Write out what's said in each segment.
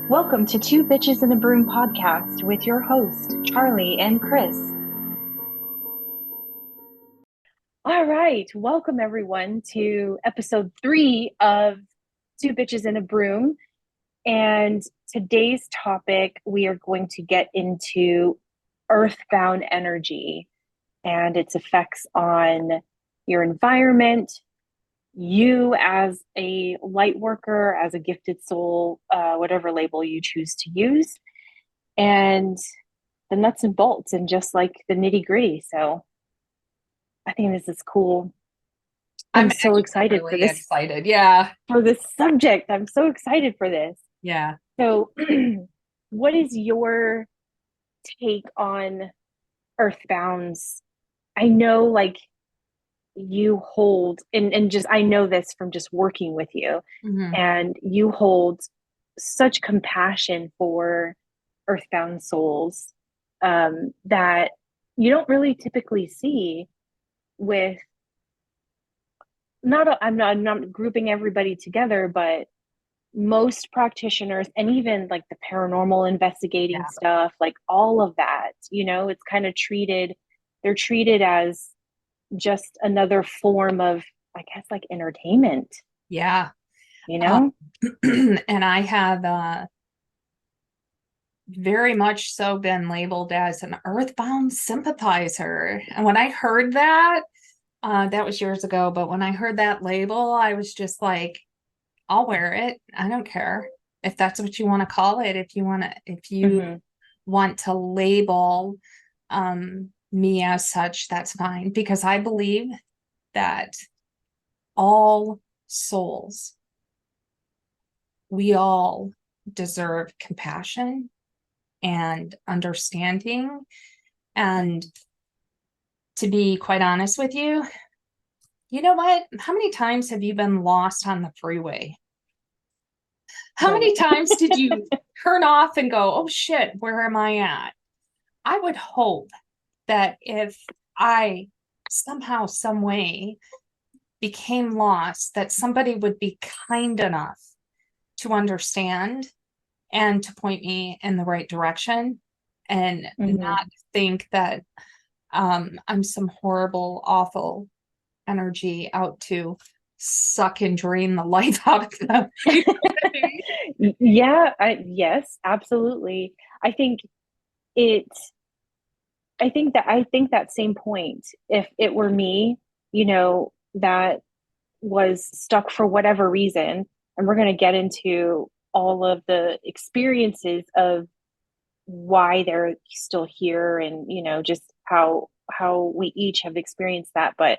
Welcome to Two Bitches and a Broom podcast with your host, Charli and Krys. All right, welcome everyone to episode 3 of Two Bitches and a Broom. And today's topic, we are going to get into earthbound energy and its effects on your environment, you as a light worker, as a gifted soul, whatever label you choose to use, and the nuts and bolts and just like the nitty gritty. So I think this is cool. I'm so excited really for this. Excited, yeah. For this subject. I'm so excited for this. Yeah. So what is your take on Earthbound's? I know like you hold and just I know this from just working with you, and you hold such compassion for earthbound souls that you don't really typically see with I'm not grouping everybody together, but most practitioners and even like the paranormal investigating stuff, like all of that, it's kind of they're treated as just another form of, I guess, like entertainment. Yeah. And I have very much so been labeled as an earthbound sympathizer. And when I heard that, that was years ago, but when I heard that label, I was just like, I'll wear it. I don't care if that's what you want to call it. If you want to label me as such, that's fine, because I believe that all souls, we all deserve compassion and understanding. And to be quite honest with you, you know what? How many times have you been lost on the freeway? How many times did you turn off and go, oh shit, where am I at? I would hope that if I somehow, some way became lost, that somebody would be kind enough to understand and to point me in the right direction, and not think that I'm some horrible, awful energy out to suck and drain the life out of them. Yes, absolutely. It I think that same point, if it were me, that was stuck for whatever reason, and we're going to get into all of the experiences of why they're still here, and just how we each have experienced that. But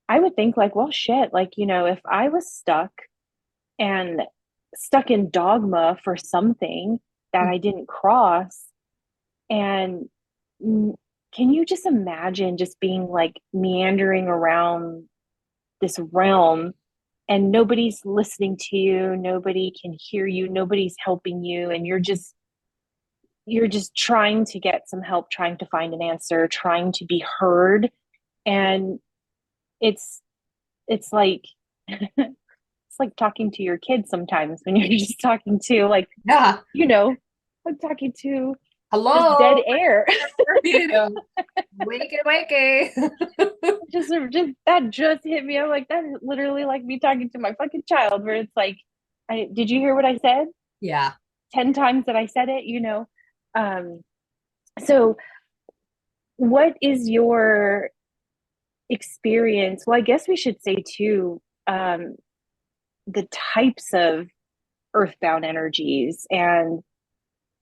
I would think like, well, shit, like, if I was stuck in dogma for something that I didn't cross, and can you just imagine just being like meandering around this realm and nobody's listening to you, nobody can hear you, nobody's helping you, and you're just trying to get some help, trying to find an answer, trying to be heard. And it's it's like it's like talking to your kids sometimes when you're just talking to like, I'm talking to just dead Hello. air. Wakey, wakey. just that just hit me. I'm like, that is literally like me talking to my fucking child, where it's like, did you hear what I said? Yeah. 10 times that I said it, so what is your experience? Well, I guess we should say too, the types of earthbound energies and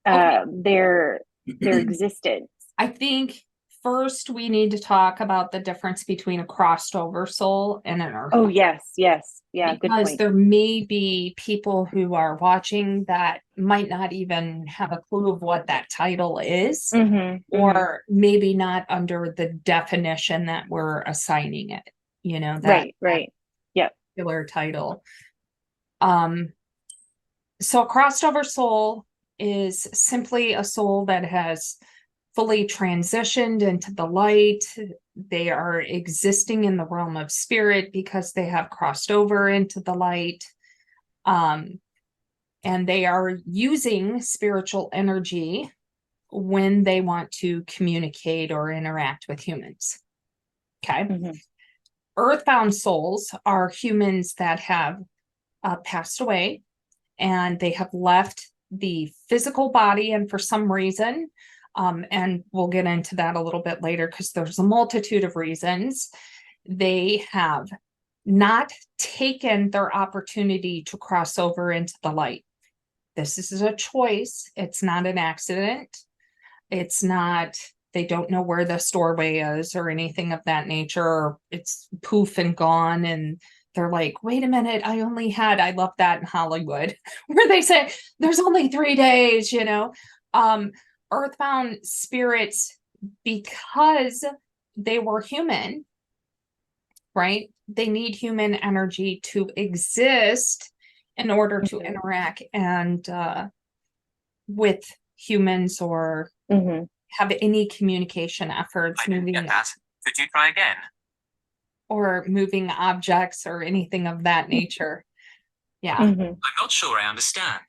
their existence. I think first we need to talk about the difference between a crossed over soul and an earthbound. Oh, yes. Yeah, good Because point. there may be people who are watching that might not even have a clue of what that title is, or maybe not under the definition that we're assigning it, that right. Yep. particular title. So a crossed over soul is simply a soul that has fully transitioned into the light. They are existing in the realm of spirit because they have crossed over into the light. and they are using spiritual energy when they want to communicate or interact with humans. Okay. Mm-hmm. Earthbound souls are humans that have passed away, and they have left the physical body, and for some reason, and we'll get into that a little bit later because there's a multitude of reasons, they have not taken their opportunity to cross over into the light. This is a choice. It's not an accident. It's not, they don't know where the doorway is or anything of that nature. It's poof and gone. And they're like, wait a minute, I love that in Hollywood, where they say there's only 3 days, Earthbound spirits, because they were human, right? They need human energy to exist in order to interact and with humans or have any communication efforts. I didn't get that. Could you try again? Or moving objects or anything of that nature. Yeah. I'm not sure I understand.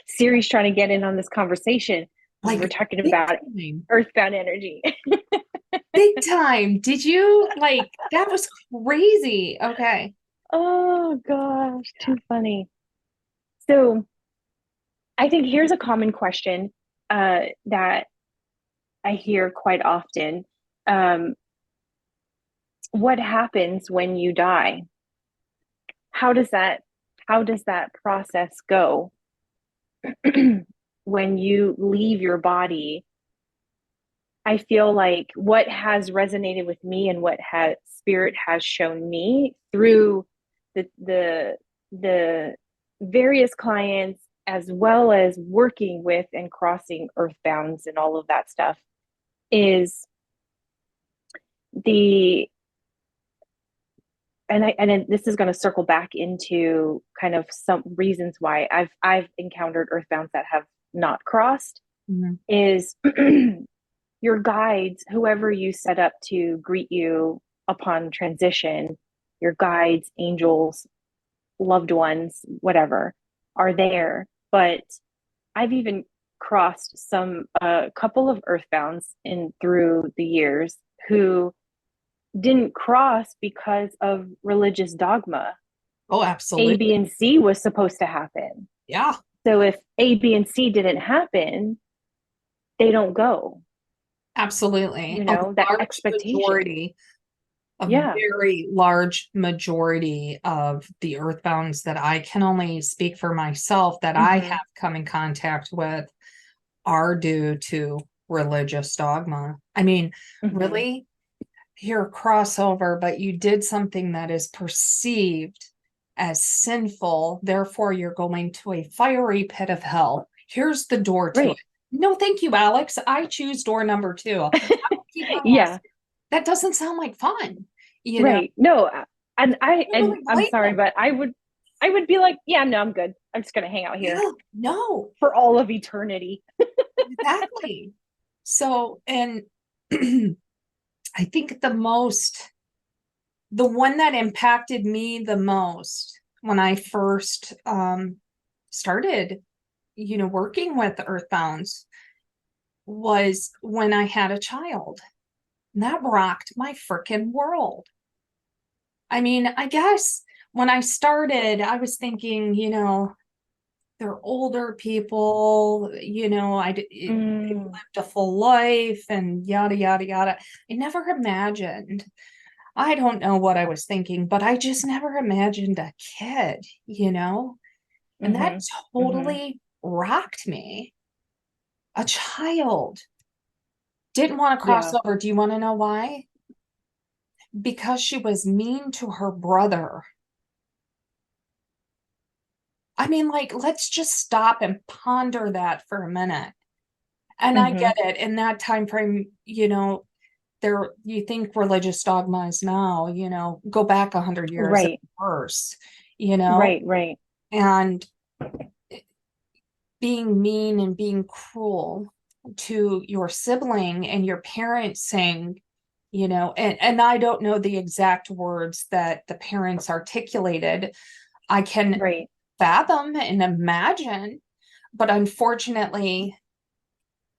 Siri's trying to get in on this conversation. Like, we're talking about earthbound energy. Big time. Did you that was crazy. Okay. Oh gosh, too funny. So I think here's a common question that I hear quite often. What happens when you die? How does that process go? When you leave your body, I feel like what has resonated with me and what spirit has shown me through the various clients, as well as working with and crossing earthbounds and all of that stuff, is and this is going to circle back into kind of some reasons why I've encountered earthbounds that have not crossed, is your guides, whoever you set up to greet you upon transition, your guides, angels, loved ones, whatever, are there. But I've even crossed a couple of earthbounds through the years who didn't cross because of religious dogma. Oh, absolutely. A, B, and C was supposed to happen. Yeah. So if A, B, and C didn't happen, they don't go. Absolutely. That expectation. Very large majority of the earthbounds that I can only speak for myself that I have come in contact with are due to religious dogma. I mean, really, you're a crossover, but you did something that is perceived as sinful. Therefore, you're going to a fiery pit of hell. Here's the door to it. No, thank you, Alex. I choose door number 2. Yeah. That doesn't sound like fun. Right. No, and I'm sorry, but I would be like, yeah, no, I'm good. I'm just gonna hang out here. No. For all of eternity. Exactly. So, and I think the one that impacted me the most when I first started, working with earthbounds was when I had a child. And that rocked my freaking world. I mean, I guess when I started, I was thinking, they're older people, they've lived a full life and yada, yada, yada. I never imagined, I don't know what I was thinking, but I just never imagined a kid, and that totally rocked me. A child didn't want to cross over. Do you want to know why? Because she was mean to her brother. I mean, let's just stop and ponder that for a minute. And I get it. In that time frame, you think religious dogma is now, go back 100 years, right? Worse, right. And being mean and being cruel to your sibling and your parents saying, and I don't know the exact words that the parents articulated, I can Right. fathom and imagine, but unfortunately,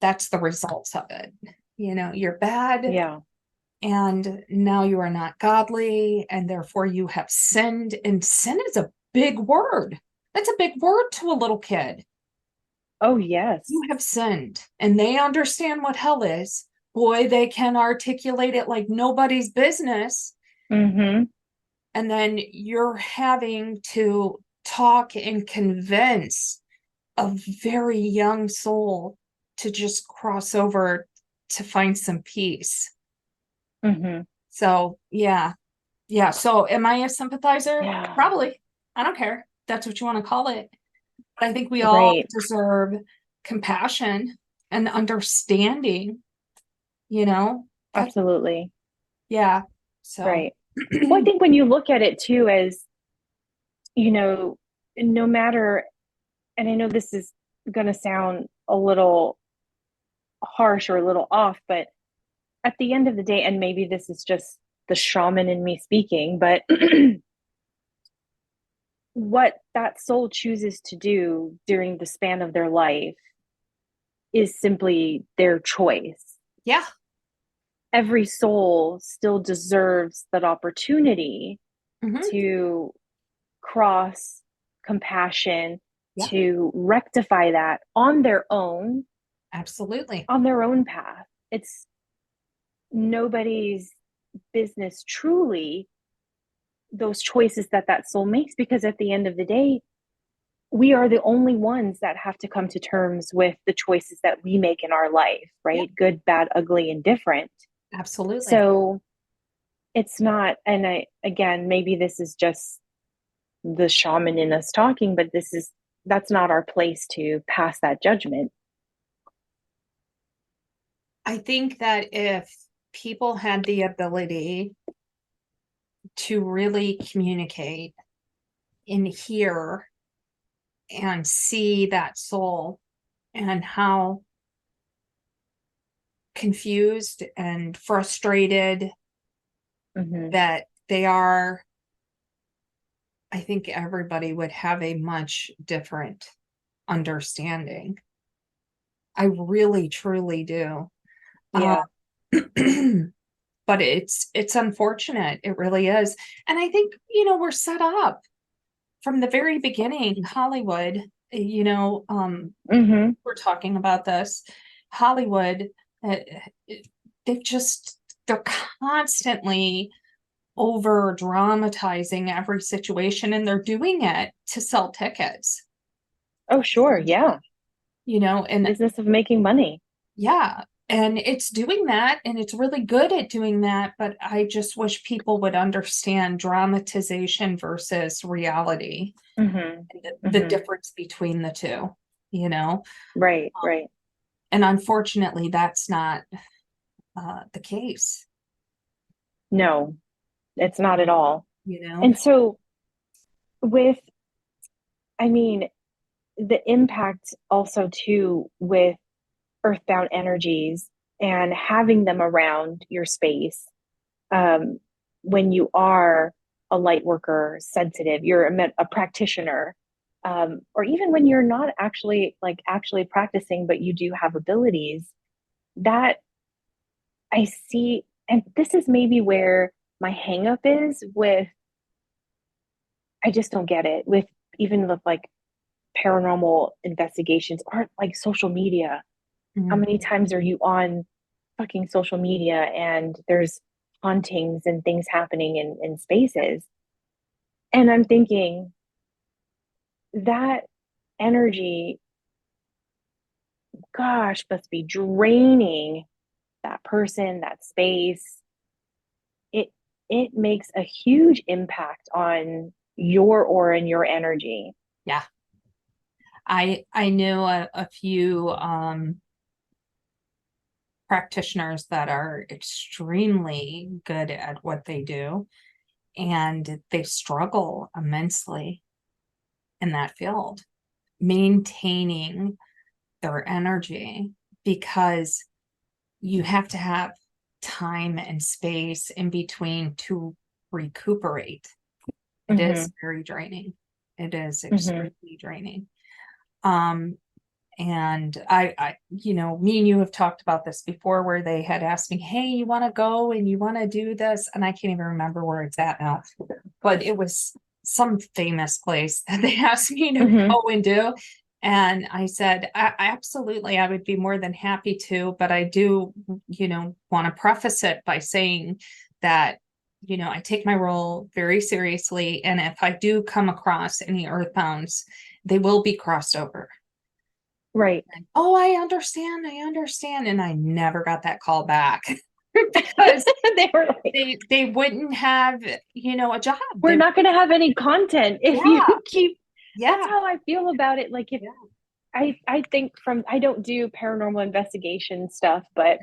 that's the results of it. You're bad, Yeah. and now you are not godly, and therefore you have sinned. And sin is a big word. That's a big word to a little kid. Oh, yes. You have sinned, and they understand what hell is. Boy, they can articulate it like nobody's business. Mm-hmm. And then you're having to talk and convince a very young soul to just cross over to find some peace. Mm-hmm. So, yeah. Yeah. So, am I a sympathizer? Yeah. Probably. I don't care. That's what you want to call it. But I think we all Right. deserve compassion and understanding, you know? That's, Absolutely. yeah. So, Right. Well, I think when you look at it too, as, you know, no matter, and I know this is going to sound a little harsh or a little off, but at the end of the day, and maybe this is just the shaman in me speaking, but what that soul chooses to do during the span of their life is simply their choice. yeah. Every soul still deserves that opportunity Mhm. to cross compassion, Yeah. to rectify that Absolutely. on their own path. It's nobody's business truly, those choices that that soul makes, because at the end of the day, we are the only ones that have to come to terms with the choices that we make in our life, Yeah. right? Good, bad, ugly, and different. Absolutely. So it's not, and again, maybe this is just the shaman in us talking, but that's not our place to pass that judgment. I think that if people had the ability to really communicate and hear and see that soul and how confused and frustrated Mm-hmm. that they are, I think everybody would have a much different understanding. I really, truly do. Uh, Yeah. but it's unfortunate. It really is. And I think, we're set up from the very beginning. Hollywood, Mm-hmm. we're talking about this. Hollywood, uh, they've just, they're constantly over dramatizing every situation, and they're doing it to sell tickets, Oh, sure. Yeah. and Business of making money. yeah, and it's doing that, and it's really good at doing that, but I just wish people would understand dramatization versus reality, Mm-hmm. and the Mm-hmm. difference between the two, you know Right. Right. and unfortunately that's not the case. No, it's not at all. you know And so with, I mean, the impact also too with earthbound energies and having them around your space, um, when you are a light worker, sensitive, you're a practitioner, or even when you're not actually practicing, but you do have abilities that I see. And this is maybe where my hang up is with, I just don't get it with, even with like paranormal investigations or like social media. How Mhm. many times are you on fucking social media and there's hauntings and things happening in spaces? And I'm thinking that energy, gosh, must be draining that person, that space. It it makes a huge impact on your aura and your energy. Yeah, I knew a few practitioners that are extremely good at what they do, and they struggle immensely in that field, maintaining their energy, because you have to have time and space in between to recuperate. It Mm-hmm. is very draining. It is Mhm. extremely draining. And I, me and you have talked about this before where they had asked me, hey, you want to go and you want to do this? And I can't even remember where it's at now, but it was some famous place that they asked me to Mhm. go and do. And I said, absolutely, I would be more than happy to, but I do, want to preface it by saying that, I take my role very seriously. And if I do come across any earthbounds, they will be crossed over. Right. Oh, I understand. And I never got that call back because They were like, they wouldn't have, a job. we're not going to have any content if you keep. That's Yeah. how I feel about it. Like if Yeah. I think I don't do paranormal investigation stuff, but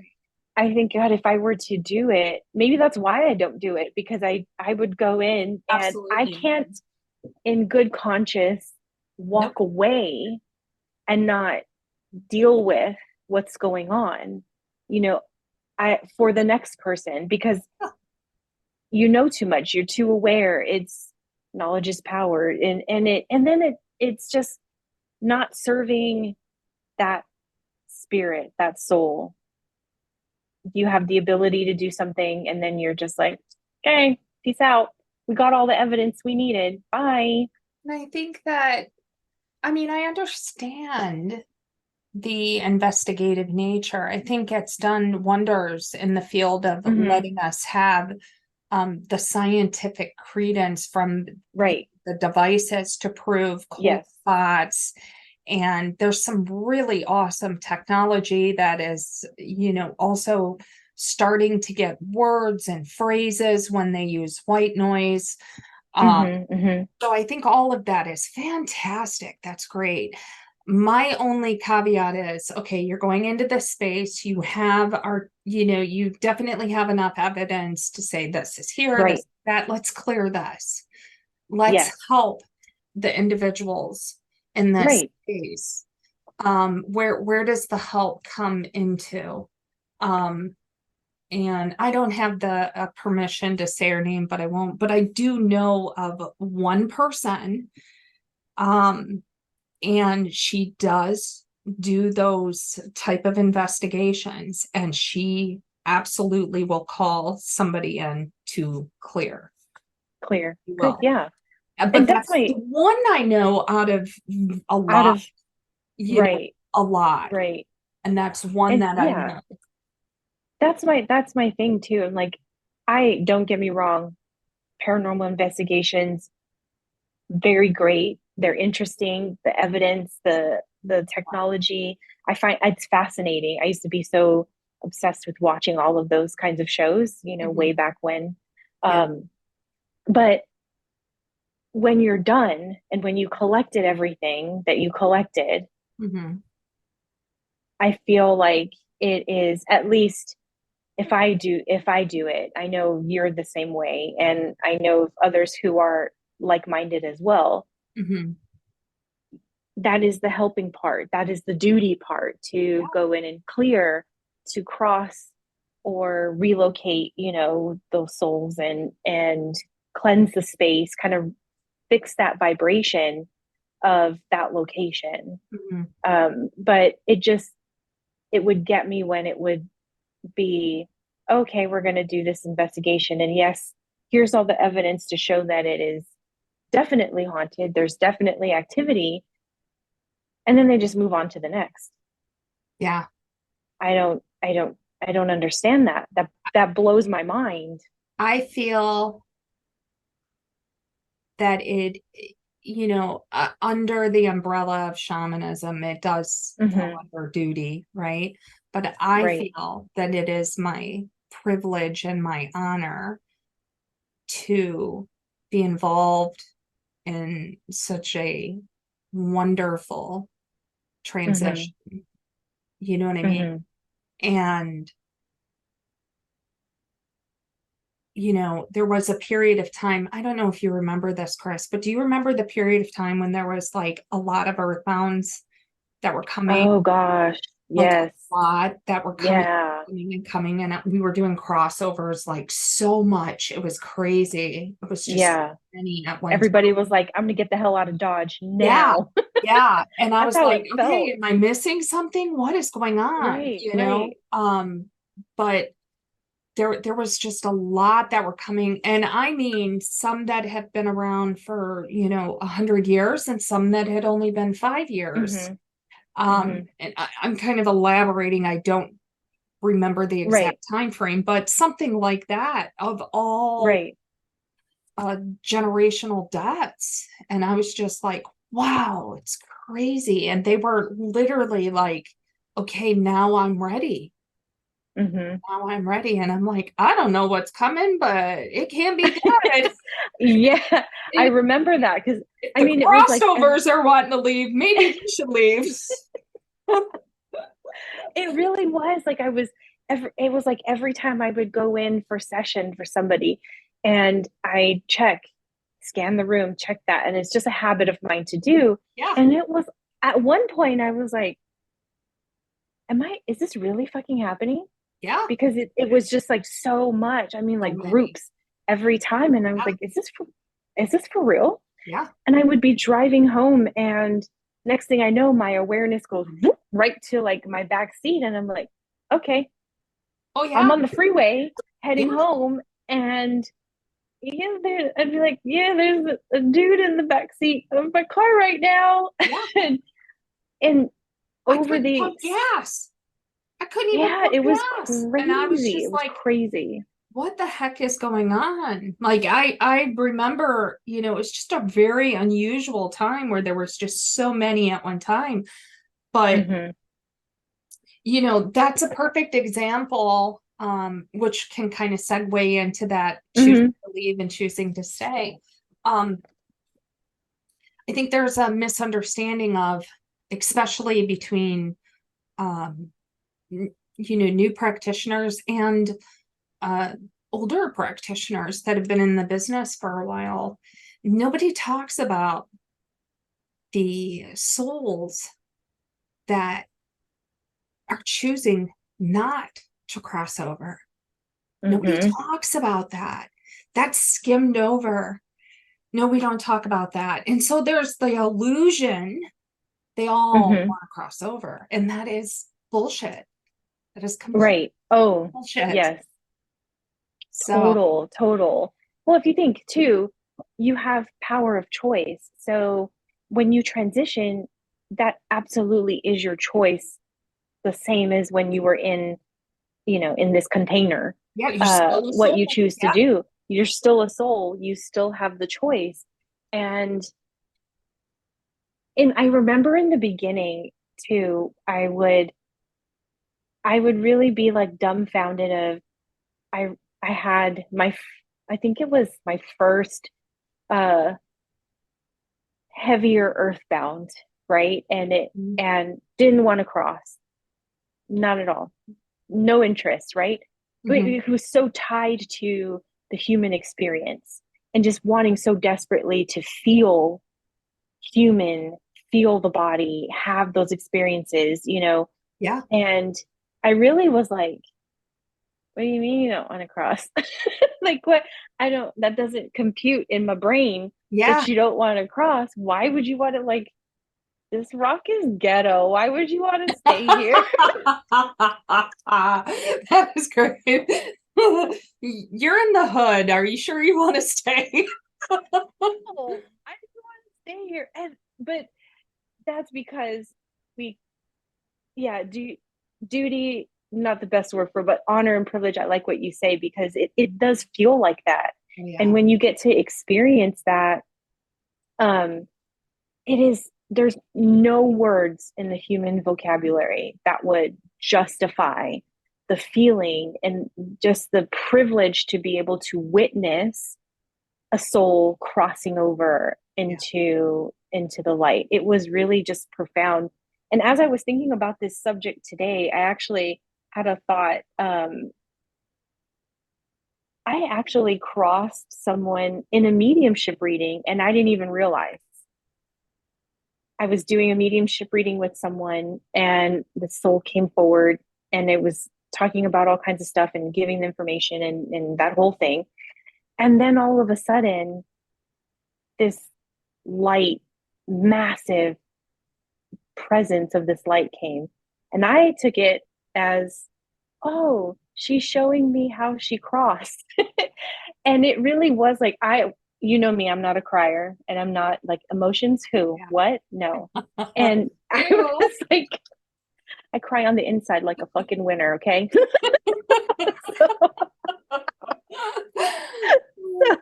I think, God, if I were to do it, maybe that's why I don't do it, because I would go in and I Absolutely. can't in good conscience walk Nope. away and not deal with what's going on, for the next person, because you know too much, you're too aware. It's knowledge is power, it's just not serving that spirit, that soul. You have the ability to do something and then you're just like, okay, peace out, we got all the evidence we needed, bye. And I think that, I understand the investigative nature. I think it's done wonders in the field of letting us have the scientific credence from Right. the devices to prove cold spots. And there's some really awesome technology that is, also starting to get words and phrases when they use white noise. So I think all of that is fantastic. That's great. My only caveat is, okay, you're going into this space, you have you definitely have enough evidence to say this is here, this, that, let's clear this. Let's help the individuals in this space. Where does the help come into? And I don't have the permission to say her name, but I won't. But I do know of one person, and she does do those type of investigations, and she absolutely will call somebody in to clear. Good, yeah. But And that's the one I know out of a lot, a lot. Right. And that's one that I know. That's my thing too. And like, I don't get me wrong, paranormal investigations, very great. They're interesting. The evidence, the technology, I find it's fascinating. I used to be so obsessed with watching all of those kinds of shows, way back when. But when you're done and when you collected everything that you collected, I feel like it is, at least if I do it, I know you're the same way, and I know of others who are like-minded as well. That is the helping part. That is the duty part, to go in and clear, to cross or relocate, those souls, and cleanse the space, kind of fix that vibration of that location. But it would get me when it would be, okay, we're going to do this investigation, and yes, here's all the evidence to show that it is definitely haunted, there's definitely activity, and then they just move on to the next. I don't understand that. That blows my mind. I feel that it, under the umbrella of shamanism, it does fall under duty, right? But I feel that it is my privilege and my honor to be involved in such a wonderful transition. You know what I mean? And there was a period of time, I don't know if you remember this, Krys, but do you remember the period of time when there was like a lot of earthbounds that were coming? Oh gosh, like Yes. a lot that were Yeah. coming, and we were doing crossovers like so much. It was crazy. It was just Yeah. many at one time. Everybody was like, I'm gonna get the hell out of Dodge Yeah. now. Yeah. And I That's was how like, it okay, felt. am I missing something? What is going on? Right, You know? right. But there was just a lot that were coming, and I mean some that have been around for 100 years and some that had only been 5 years. Hmm. Hmm. And I'm kind of elaborating. I don't remember the exact Right, time frame, but something like that of all right. generational deaths. And I was just like, wow, it's crazy. And they were literally like, okay, now I'm ready. Hmm. Now I'm ready. And I'm like, I don't know what's coming, but it can be good. Yeah, I If remember that because I the mean, it was like crossovers are wanting to leave, maybe we should leave. it really was like it was like every time I would go in for session for somebody and I scan the room, check that, and it's just a habit of mine to do. Yeah. And it was at one point I was like, is this really fucking happening? Yeah. Because it was just like so much. I mean, So like many. groups every time. And I was Yeah. like, is this for real? Yeah. And I would be driving home and next thing I know, my awareness goes whoop, right to like my back seat. And I'm like, okay, Oh I'm yeah. on the freeway heading Yeah. home. And I'd be like, yeah, there's a dude in the back seat of my car right now. Yeah. and I over couldn't the, pump gas. I couldn't even yeah, pump it was gas. And I was crazy. just It was like, crazy. what the heck is going on? Like I remember, it was just a very unusual time where there was just so many at one time. But Hmm. that's a perfect example, which can kind of segue into that choosing Hmm. to leave and choosing to stay. Um, I think there's a misunderstanding of, especially between new practitioners and uh, older practitioners that have been in the business for a while. Nobody talks about the souls that are choosing not to cross over. Nobody Hmm. talks about that. That's skimmed over. No, we don't talk about that. And so there's the illusion they all Hmm. want to cross over. And that is bullshit. That is complete Right. Oh, bullshit. yes. So, Total. Well, if you think too, you have power of choice. So when you transition, that absolutely is your choice, the same as when you were in this container. yeah, you're still a What you soul. choose to Yeah. do, you're still a soul. You still have the choice. And I remember in the beginning too, I would really be like dumbfounded of I I had I think it was my first uh heavier earthbound, right? And didn't want to cross. Not at all. No interest, right? Mm-hmm. It was so tied to the human experience and just wanting so desperately to feel human, feel the body, have those experiences. Yeah. And I really was like, what do you mean you don't want to cross? Like, what? That doesn't compute in my brain Yeah. that you don't want to cross. Why would you want to, like, this rock is ghetto. Why would you want to stay here? That is great. You're in the hood. Are you sure you want to stay? No, I didn't want to stay here. But that's because we, yeah, duty, not the best word for, but honor and privilege. I like what you say because it does feel like that. And Yeah. when you get to experience that, um, there's no words in the human vocabulary that would justify the feeling and just the privilege to be able to witness a soul crossing over Yeah. into the light. It was really just profound. And as I was thinking about this subject today, I actually had a thought. I actually crossed someone in a mediumship reading and I didn't even realize. I was doing a mediumship reading with someone, and the soul came forward, and it was talking about all kinds of stuff and giving the information and that whole thing. And then all of a sudden, this light, massive presence of this light came. And I took it as, oh, she's showing me how she crossed. And it really was like, you know me, I'm not a crier, and I'm not like, emotions who, Yeah. what? No. And I was like, I cry on the inside like a fucking winner, okay?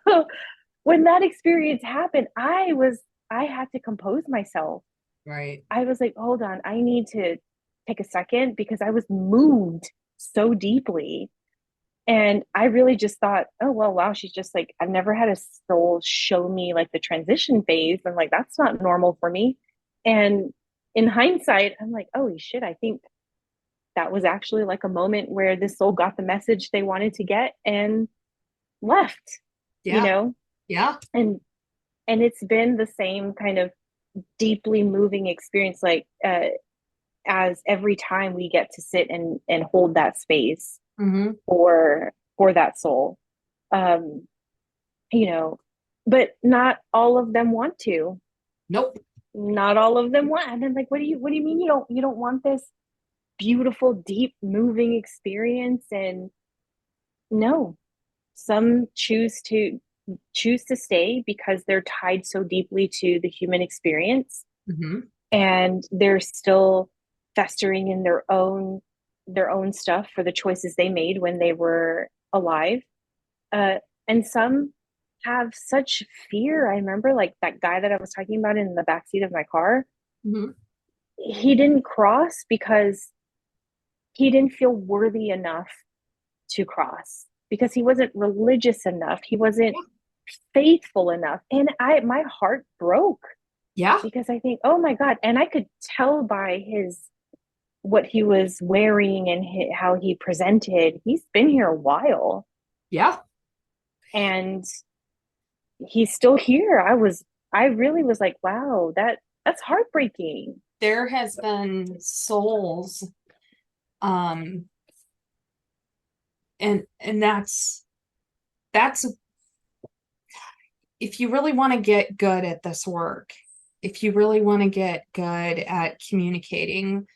So when that experience happened, I had to compose myself. Right. I was like, hold on, I need to take a second, because I was moved so deeply. And I really just thought, oh, well, wow, she's just like, I've never had a soul show me like the transition phase. I'm like, that's not normal for me. And in hindsight, I'm like, holy shit, I think that was actually like a moment where this soul got the message they wanted to get and left, you Yeah. know? Yeah. And it's been the same kind of deeply moving experience, like as every time we get to sit and hold that space Mm-hmm. for that soul. um you know, but not all of them want to. Nope. Not all of them want. And then like, what do you mean you don't want this beautiful, deep, moving experience? And no, some choose to stay because they're tied so deeply to the human experience, Mm-hmm. and they're still festering in their own stuff for the choices they made when they were alive. uh and some have such fear. I remember like that guy that I was talking about in the backseat of my car. Mm-hmm. He didn't cross because he didn't feel worthy enough to cross, because he wasn't religious enough, he wasn't faithful enough. And my heart broke, Yeah. because I think, oh my God. And I could tell by his, what he was wearing and how he presented, he's been here a while, Yeah. and he's still here. I really was like, wow, that's heartbreaking. There has been souls, um, and that's if you really want to get good at this work, if you really want to get good at communicating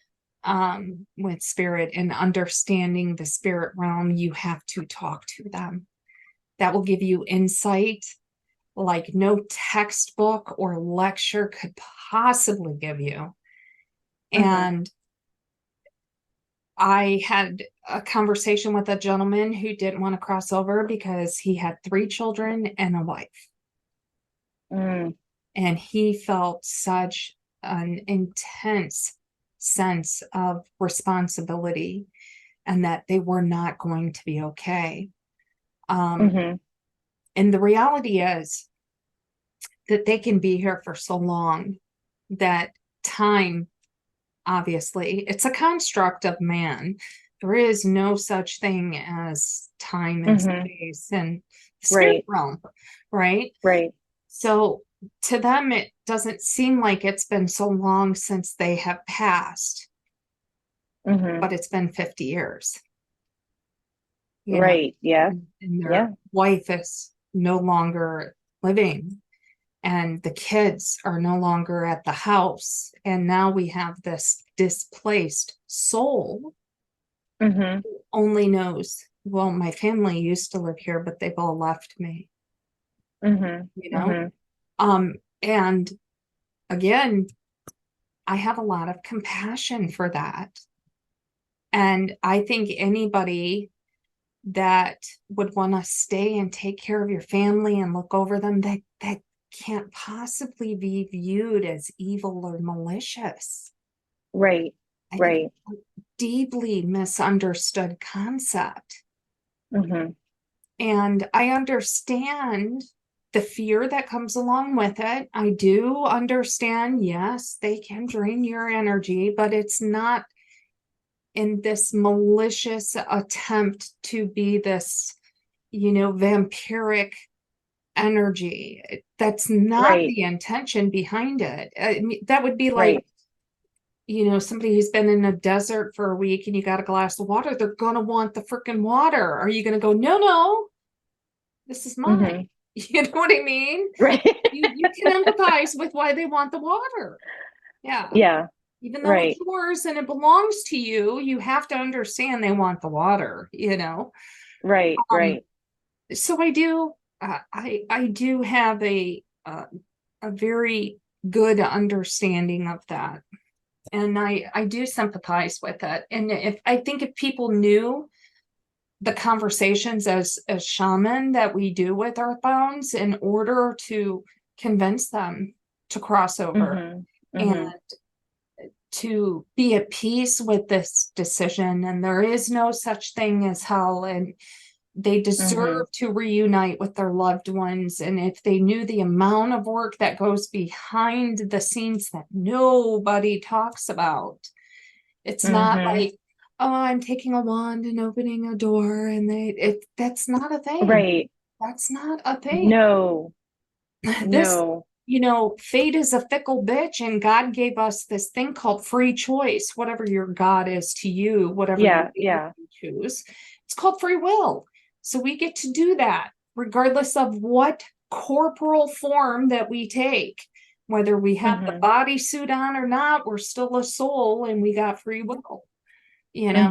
with spirit and understanding the spirit realm, you have to talk to them. That will give you insight like no textbook or lecture could possibly give you. And I had a conversation with a gentleman who didn't want to cross over because he had 3 children and a wife. Mm. And he felt such an intense sense of responsibility and that they were not going to be okay. And the reality is that they can be here for so long that time, obviously, it's a construct of man. There is no such thing as time and space and the spirit realm, right? Right. So to them, it doesn't seem like it's been so long since they have passed, but it's been 50 years. You know, Right. Yeah. and their wife is no longer living, and the kids are no longer at the house. And now we have this displaced soul who only knows, well, my family used to live here, but they've all left me. You know? And again, I have a lot of compassion for that. And I think anybody that would want to stay and take care of your family and look over them, that can't possibly be viewed as evil or malicious. Right. I Right. think it's a deeply misunderstood concept. And I understand the fear that comes along with it. I do understand, yes, they can drain your energy, but it's not in this malicious attempt to be this, vampiric energy. That's not Right. the intention behind it. I mean, that would be like, Right. somebody who's been in a desert for a week and you got a glass of water, they're gonna want the freaking water. Are you gonna go, no, no, this is Hmm. mine? You know what I mean? Right. You can empathize with why they want the water. Yeah. Yeah. Even though it's Right. yours and it belongs to you, you have to understand they want the water. Right. Um, Right. so I do have a very good understanding of that. And I do sympathize with it. And if people knew the conversations as shaman that we do with earthbounds in order to convince them to cross over Hmm. and Hmm. to be at peace with this decision, and there is no such thing as hell, and they Hmm. deserve to reunite with their loved ones. And if they knew the amount of work that goes behind the scenes that nobody talks about, it's not Hmm. like, oh, I'm taking a wand and opening a door, and that's not a thing. Right. That's not a thing. No. This, No. fate is a fickle bitch, and God gave us this thing called free choice, whatever your God is to you, whatever you Yeah. Yeah. choose. It's called free will. So we get to do that regardless of what corporal form that we take. Whether we have the Hmm. body suit on or not, we're still a soul and we got free will, you know?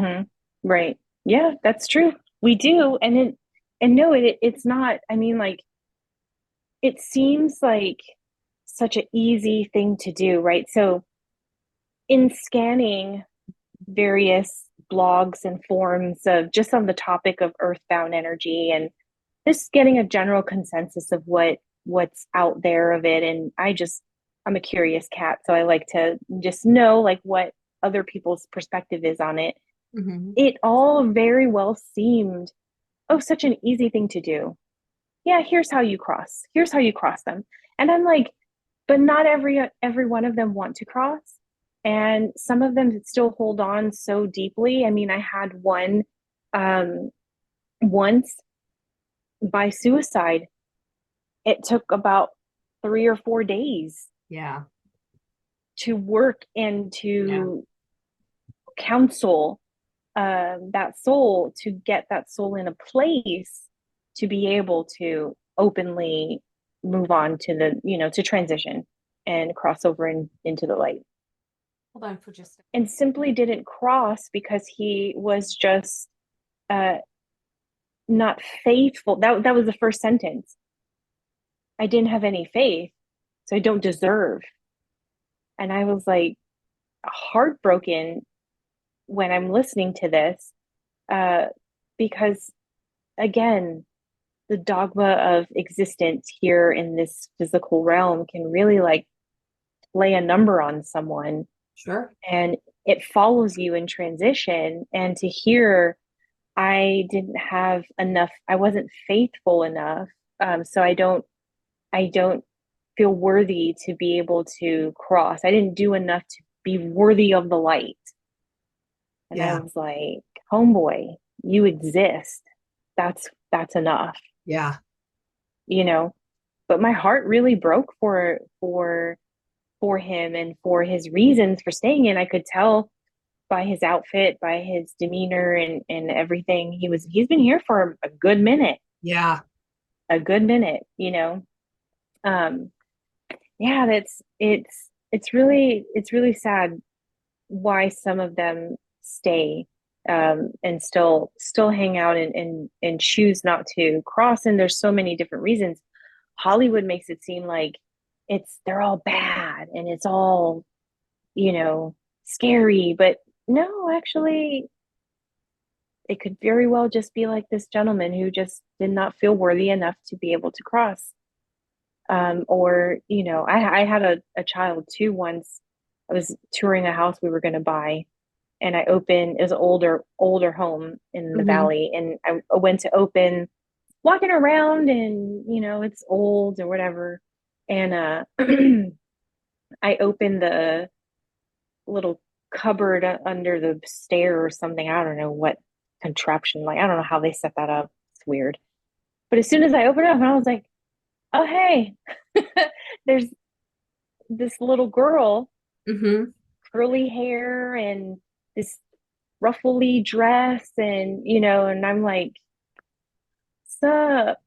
Hmm. Right. Yeah, that's true. We do. And no, it's not, I mean, like, it seems like such an easy thing to do, right? So in scanning various blogs and forums of just on the topic of earthbound energy and just getting a general consensus of what's out there of it, and I'm a curious cat, so I like to just know like what other people's perspective is on it. Mhm. It all very well seemed, oh, such an easy thing to do. Yeah, here's how you cross them. And I'm like, but not every one of them want to cross, and some of them still hold on so deeply. I mean, I had one um once by suicide. It took about 3 or 4 days Yeah. to work and Yeah. to counsel that soul, to get that soul in a place to be able to openly move on to to transition and cross over into the light. Hold on for just a And simply didn't cross because he was just uh, not faithful. That was the first sentence. I didn't have any faith, so I don't deserve. And I was like heartbroken when I'm listening to this, uh, because again, the dogma of existence here in this physical realm can really like lay a number on someone, Sure. and it follows you in transition. And to hear I didn't have enough, I wasn't faithful enough, so I don't feel worthy to be able to cross. I didn't do enough to be worthy of the light. And I Yeah. was like, homeboy, you exist. That's enough, Yeah. you know. But my heart really broke for him and for his reasons for staying in. I could tell by his outfit, by his demeanor and everything. He's been here for a good minute. Yeah. A good minute, you know. Um yeah, it's really sad why some of them stay, and still hang out and choose not to cross. And there's so many different reasons. Hollywood makes it seem like they're all bad and it's all, scary, but no, actually it could very well just be like this gentleman who just did not feel worthy enough to be able to cross. Or I had a child too once. I was touring a house we were going to buy, and I opened, it was an older home in the Mhm. valley, and I went to open, walking around, and it's old or whatever, and I opened the little cupboard under the stair or something. I don't know what contraption, like I don't know how they set that up. It's weird. But as soon as I opened it up, and I was like, oh, hey, there's this little girl, Mm-hmm. curly hair and this ruffly dress, and and I'm like, sup?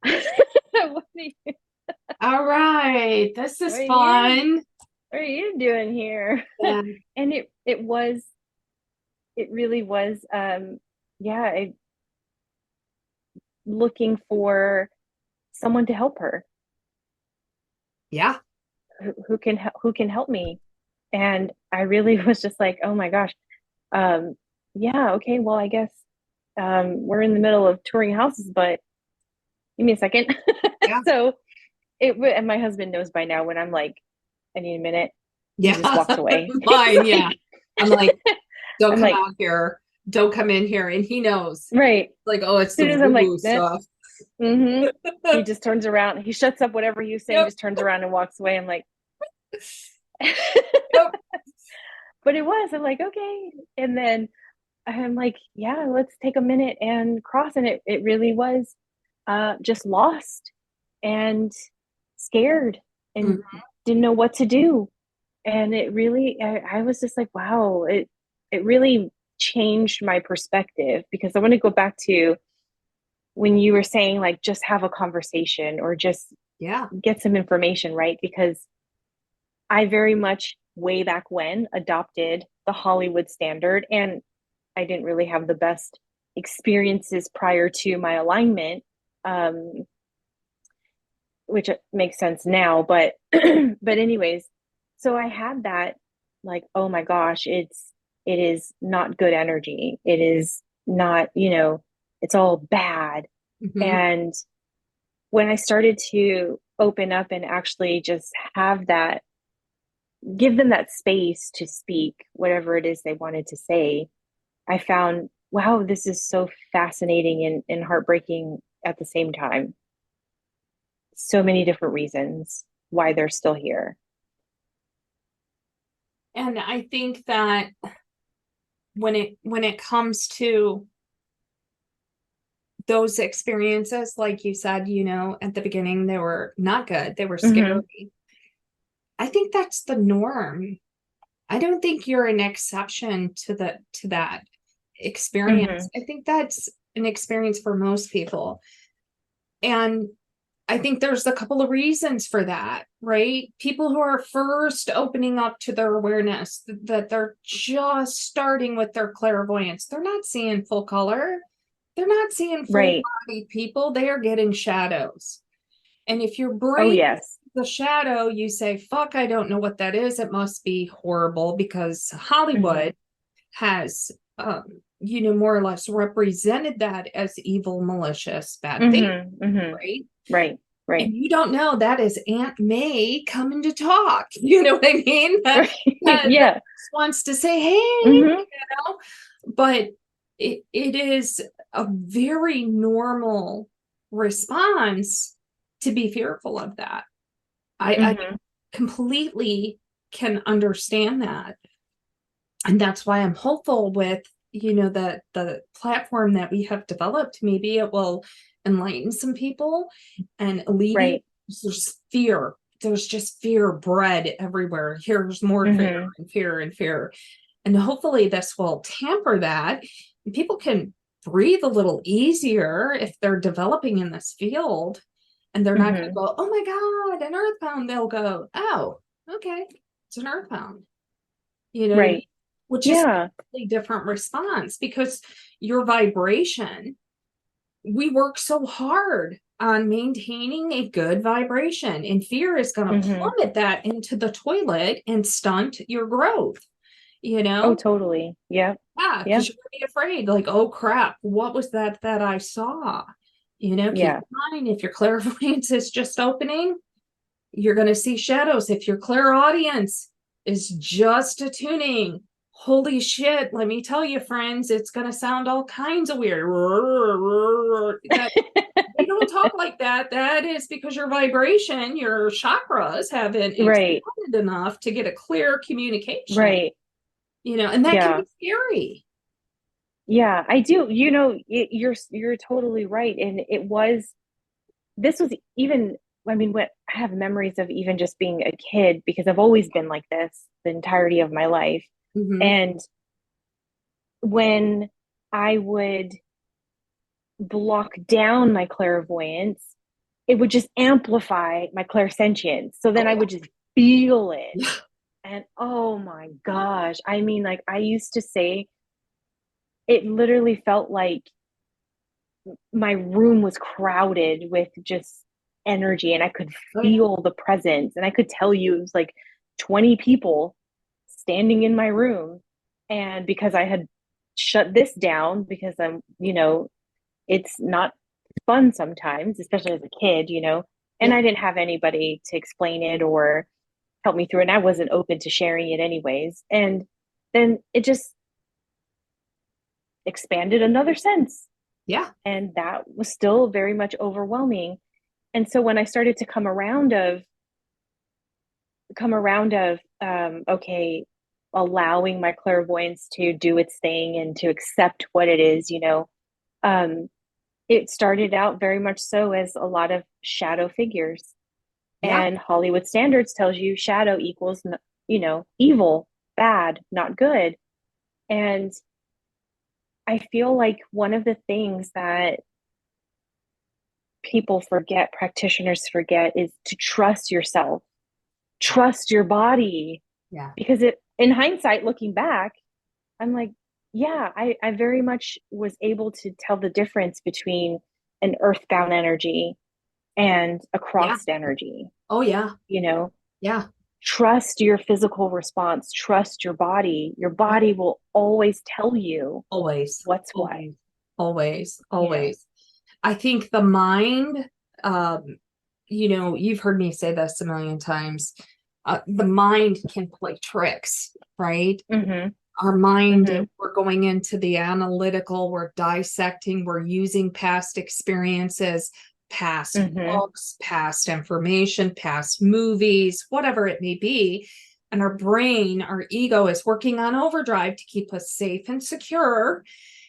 All right. This What is are you fun. what are you doing here? Yeah. And it really was, yeah, looking for someone to help her, Yeah. who can help me. And I really was just like, oh my gosh, um, yeah, okay, well, I guess we're in the middle of touring houses, but give me a second. Yeah. So and my husband knows by now when I'm like, I need a minute. He Yeah. just walks away. Mine. Yeah. I'm like, don't I'm come like, out here. Don't come in here. And he knows. right. Like, oh, As it's the soon as I'm like, woo eh, stuff. mm-hmm, he just turns around. He shuts up whatever he's saying, Yep. just turns around and walks away. I'm like, Yep. but it was, I'm like, okay. And then I'm like, yeah, let's take a minute and cross. And it really was just lost and scared and Mhm. didn't know what to do. And it really, I was just like, wow, it really changed my perspective, because I want to go back to when you were saying like just have a conversation or just Yeah. get some information, right? Because I very much way back when adopted the Hollywood standard, and I didn't really have the best experiences prior to my alignment, um, which makes sense now. But but anyways, so I had that, like, oh my gosh, it is not good energy. It is not, it's all bad. Mhm. And when I started to open up and actually just have that, give them that space to speak whatever it is they wanted to say, I found, wow, this is so fascinating and heartbreaking at the same time. So many different reasons why they're still here. And I think that when it comes to those experiences, like you said, at the beginning, they were not good. They were Mm-hmm. scary. I think that's the norm. I don't think you're an exception to that Mm-hmm. experience. I think that's an experience for most people. And I think there's a couple of reasons for that, right? People who are first opening up to their awareness, that they're just starting with their clairvoyance. They're not seeing full color. They're not seeing full Right. body people. They are getting shadows. And if your Oh, brain yes. the shadow, you say, fuck, I don't know what that is. It must be horrible, because Mm-hmm. Hollywood has, more or less represented that as evil, malicious, bad thing, Mm-hmm. Mm-hmm. right? Right. Right. And you don't know that is Aunt May coming to talk. You know what I mean? Right. That Yeah. just wants to say, hey, Mm-hmm. but it is a very normal response to be fearful of that. I Mm-hmm. completely can understand that. And that's why I'm hopeful with, the platform that we have developed. Maybe it will enlighten some people and alleviate. Right. There's fear. There's just fear bred everywhere. Here's more fear Mm-hmm. and fear and fear. And hopefully this will tamper that. And people can breathe a little easier if they're developing in this field, and they're not going to Mm-hmm. go, oh my God, an earthbound. They'll go, oh, okay, it's an earthbound. You know what I mean? Right. Which is a Yeah. completely different response, because your vibration, we work so hard on maintaining a good vibration, and fear is going to Mm-hmm. plummet that into the toilet and stunt your growth, Oh, totally. Yeah. yeah, Yeah. because you're gonna be afraid, like, oh crap, what was that I saw? Keep Yeah. in mind, if your clairvoyance is just opening, you're gonna see shadows. If your clairaudience is just attuning, holy shit, let me tell you, friends, it's gonna sound all kinds of weird. That you don't talk like that. That is because your vibration, your chakras haven't Right. expanded enough to get a clear communication, Right. and that can Yeah. be scary. Yeah, I do. You're totally right. And this was even I mean, what I have memories of even just being a kid because I've always been like this the entirety of my life. Mm-hmm. And when I would block down my clairvoyance, it would just amplify my clairsentience. So then Oh, I would just feel it. yeah. And oh my gosh, I mean, like I used to say, it literally felt like my room was crowded with just energy and I could Oh, yeah. feel the presence. And I could tell you it was like 20 people standing in my room. And because I had shut this down, because I'm, it's not fun sometimes, especially as a kid, and Yeah. I didn't have anybody to explain it or help me through it. And I wasn't open to sharing it anyways. And then it just expanded another sense. Yeah. And that was still very much overwhelming. And so when I started to come around of okay, allowing my clairvoyance to do its thing and to accept what it is, um, it started out very much so as a lot of shadow figures. Yeah. And Hollywood standards tells you shadow equals, evil, bad, not good. And I feel like one of the things that people forget, practitioners forget, is to trust yourself, trust your body. Yeah. Because in hindsight, looking back, I'm like, yeah, I very much was able to tell the difference between an earthbound energy and a Yeah. crossed energy. Oh, yeah. You know, Yeah. trust your physical response, trust your body. Your Yeah. body will always tell you Always. what's what. Always. Always. You know, Always. I think the mind, you've heard me say this a million times. The mind can play tricks, right? mm-hmm, Our mind, mm-hmm, we're going into the analytical, we're dissecting, we're using past experiences, past mm-hmm, books, past information, past movies, whatever it may be. And our brain, our ego is working on overdrive to keep us safe and secure.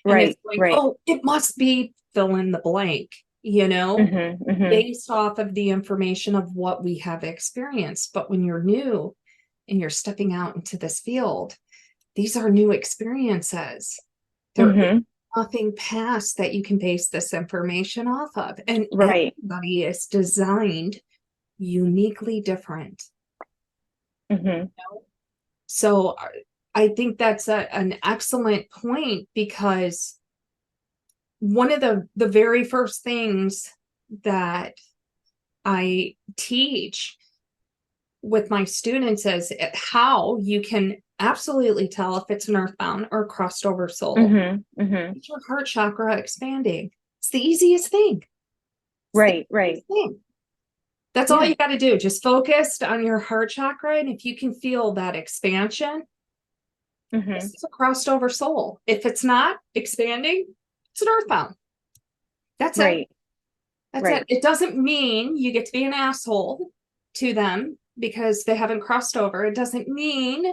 And it's right, going, right, oh, it must be fill in the blank, mm-hmm, mm-hmm, based off of the information of what we have experienced. But when you're new and you're stepping out into this field, these are new experiences. There is mm-hmm, nothing past that you can base this information off of. And right, everybody is designed uniquely different. mm-hmm, So I think that's an excellent point, because one of the very first things that I teach with my students is how you can absolutely tell if it's an earthbound or crossed over soul. mm-hmm, mm-hmm, It's your heart chakra expanding. It's the easiest thing. It's the right, right, easiest thing. That's all yeah, you got to do. Just focus on your heart chakra. And if you can feel that expansion, mm-hmm, this is a crossed over soul. If it's not expanding, it's an earthbound. That's it. right, That's it. right, It doesn't mean you get to be an asshole to them because they haven't crossed over. It doesn't mean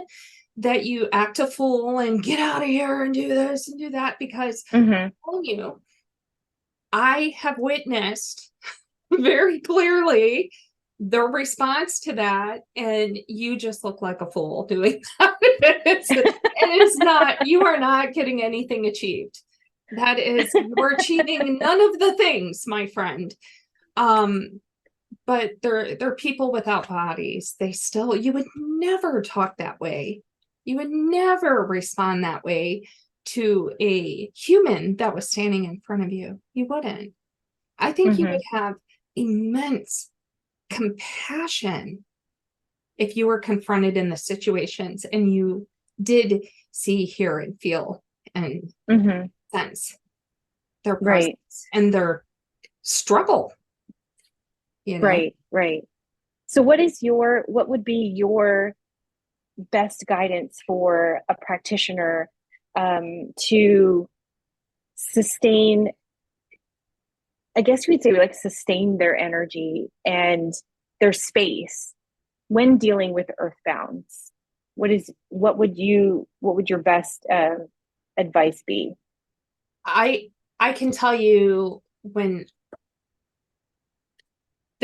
that you act a fool and get out of here and do this and do that, because mm-hmm, I have witnessed very clearly the response to that, and you just look like a fool doing that. It's not, you are not getting anything achieved. That is, we're achieving none of the things, my friend. But they're people without bodies. You would never talk that way. You would never respond that way to a human that was standing in front of you. You wouldn't. I think you mm-hmm, would have immense compassion if you were confronted in the situations and you did see, hear, and feel and mm-hmm, sense their right, presence and their struggle, right, right. So what would be your best guidance for a practitioner to sustain, I guess we'd say, like sustain their energy and their space when dealing with earthbounds? What would your best advice be? I can tell you, when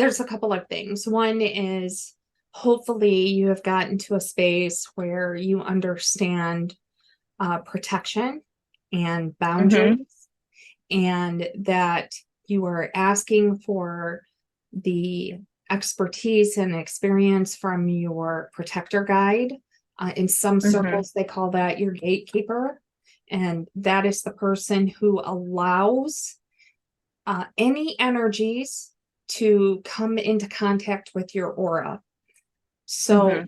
there's a couple of things. One is hopefully you have gotten to a space where you understand protection and boundaries, and that you are asking for the expertise and experience from your protector guide. In some circles, they call that your gatekeeper. And that is the person who allows any energies to come into contact with your aura. So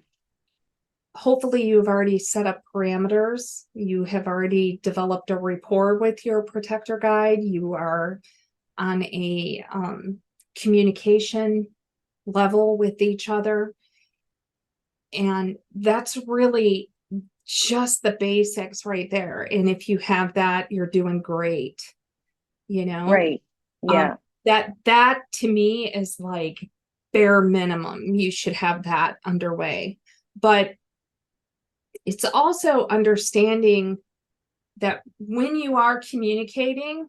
hopefully you've already set up parameters. You have already developed a rapport with your protector guide. You are on a communication level with each other. And that's really just the basics right there. And if you have that, you're doing great. Right. Yeah. That to me is like bare minimum. You should have that underway. But it's also understanding that when you are communicating,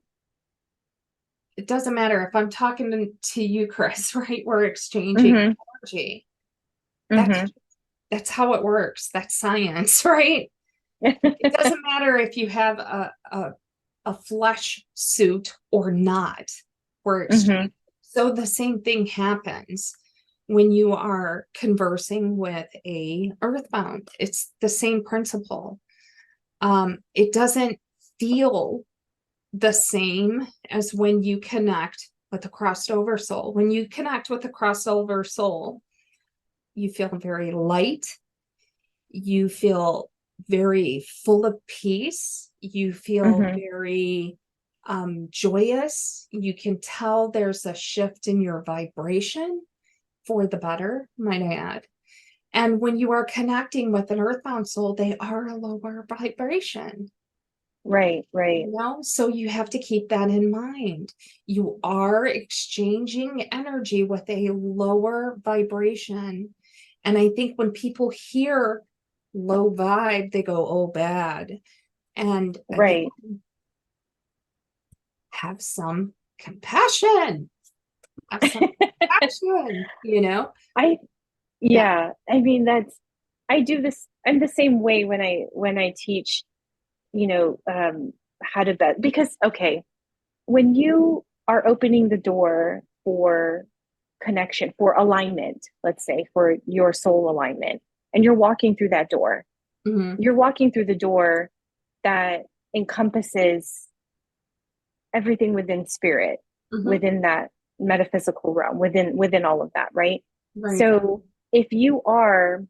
it doesn't matter if I'm talking to you, Krys, right? We're exchanging energy. That's how it works. That's science, right? It doesn't matter if you have a flesh suit or not. We're exchanging. So the same thing happens when you are conversing with a earthbound. It's the same principle. It doesn't feel the same as when you connect with a crossed over soul. When you connect with a crossed over soul, you feel very light. You feel very full of peace. You feel very joyous. You can tell there's a shift in your vibration for the better, might I add. And when you are connecting with an earthbound soul, they are a lower vibration. Right. So you have to keep that in mind. You are exchanging energy with a lower vibration. And I think when people hear low vibe, they go, oh, bad. And again, have some compassion. Have some compassion, I mean, I do this. I'm the same way when I teach, how to bet, because, okay, when you are opening the door for connection, for alignment, let's say for your soul alignment, and you're walking through that door, you're walking through the door that encompasses everything within spirit, within that metaphysical realm, within all of that, right? So if you are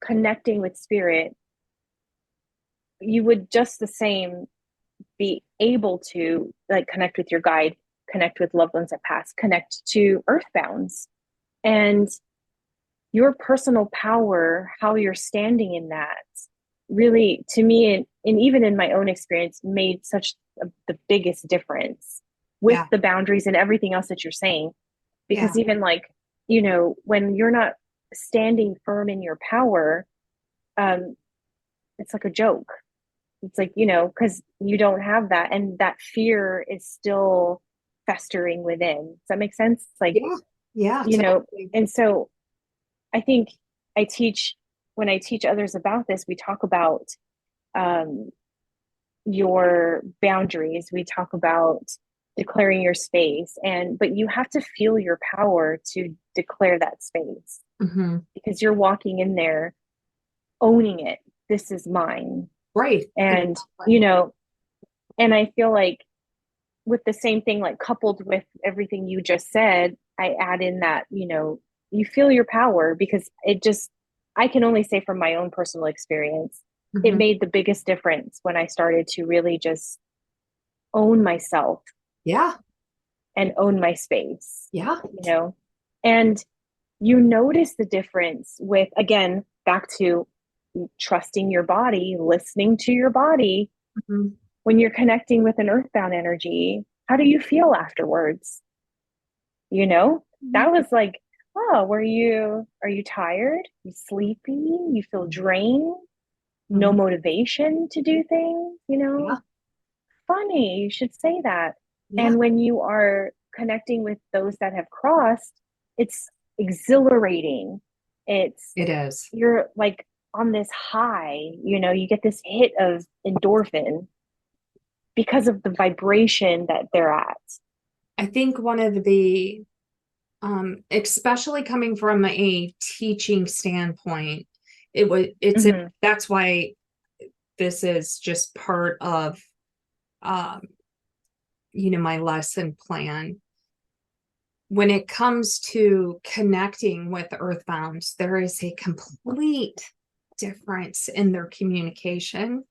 connecting with spirit, you would just the same be able to like connect with your guide, connect with loved ones that pass, connect to earthbounds. And your personal power, how you're standing in that, really, to me, and even in my own experience, made such the biggest difference with the boundaries and everything else that you're saying. Because even like, when you're not standing firm in your power, it's like a joke. It's like, because you don't have that, and that fear is still festering within. Does that make sense? Like, totally. And so I think when I teach others about this, we talk about your boundaries. We talk about declaring your space, but you have to feel your power to declare that space, because you're walking in there owning it. This is mine. Right. And, and I feel like with the same thing, like coupled with everything you just said, I add in that, you feel your power, because I can only say from my own personal experience, it made the biggest difference when I started to really just own myself. And own my space. And you notice the difference with, again, back to trusting your body, listening to your body. When you're connecting with an earthbound energy, how do you feel afterwards? That was like, oh, are you tired? You sleepy? You feel drained? No motivation to do things, Funny, you should say that. And when you are connecting with those that have crossed, it's exhilarating. It is. You're like on this high, you get this hit of endorphin because of the vibration that they're at. I think one of the, especially coming from a teaching standpoint, that's why this is just part of, my lesson plan. When it comes to connecting with Earthbounds, there is a complete difference in their communication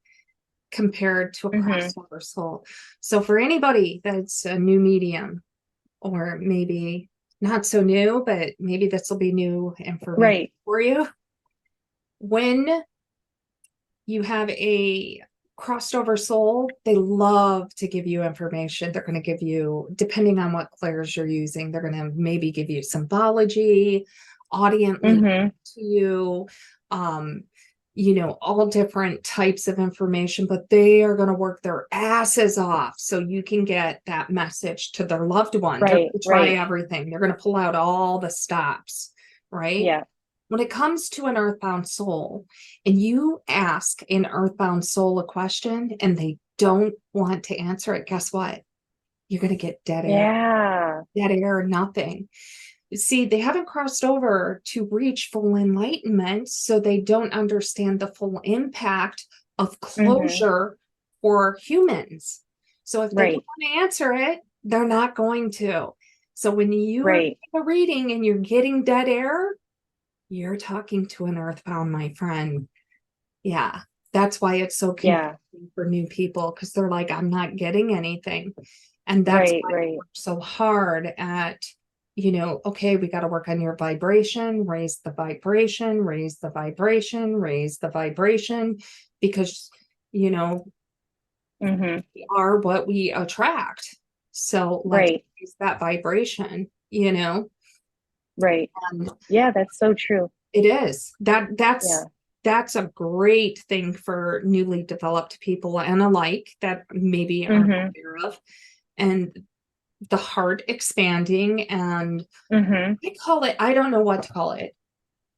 compared to a crossover soul. So for anybody that's a new medium, or maybe not so new, but maybe this will be new information for you. When you have a crossed over soul, they love to give you information. They're going to give you, depending on what clairs you're using, they're going to maybe give you symbology, audiently to you, all different types of information, but they are going to work their asses off so you can get that message to their loved one. They're going to try everything. They're going to pull out all the stops, right? Yeah. When it comes to an earthbound soul, and you ask an earthbound soul a question and they don't want to answer it, guess what? You're going to get dead air. Dead air, nothing. See, they haven't crossed over to reach full enlightenment, so they don't understand the full impact of closure for humans. So if they don't want to answer it, they're not going to. So when you are a reading and you're getting dead air, you're talking to an earthbound, my friend. Yeah, that's why it's so confusing for new people, because they're like, I'm not getting anything. And that's why we work so hard at, okay, we got to work on your vibration, raise the vibration, raise the vibration, raise the vibration, because, we are what we attract. So let's raise that vibration, Right. Yeah, that's so true. It is. That's a great thing for newly developed people and alike that maybe aren't aware of. And the heart expanding, and I don't know what to call it.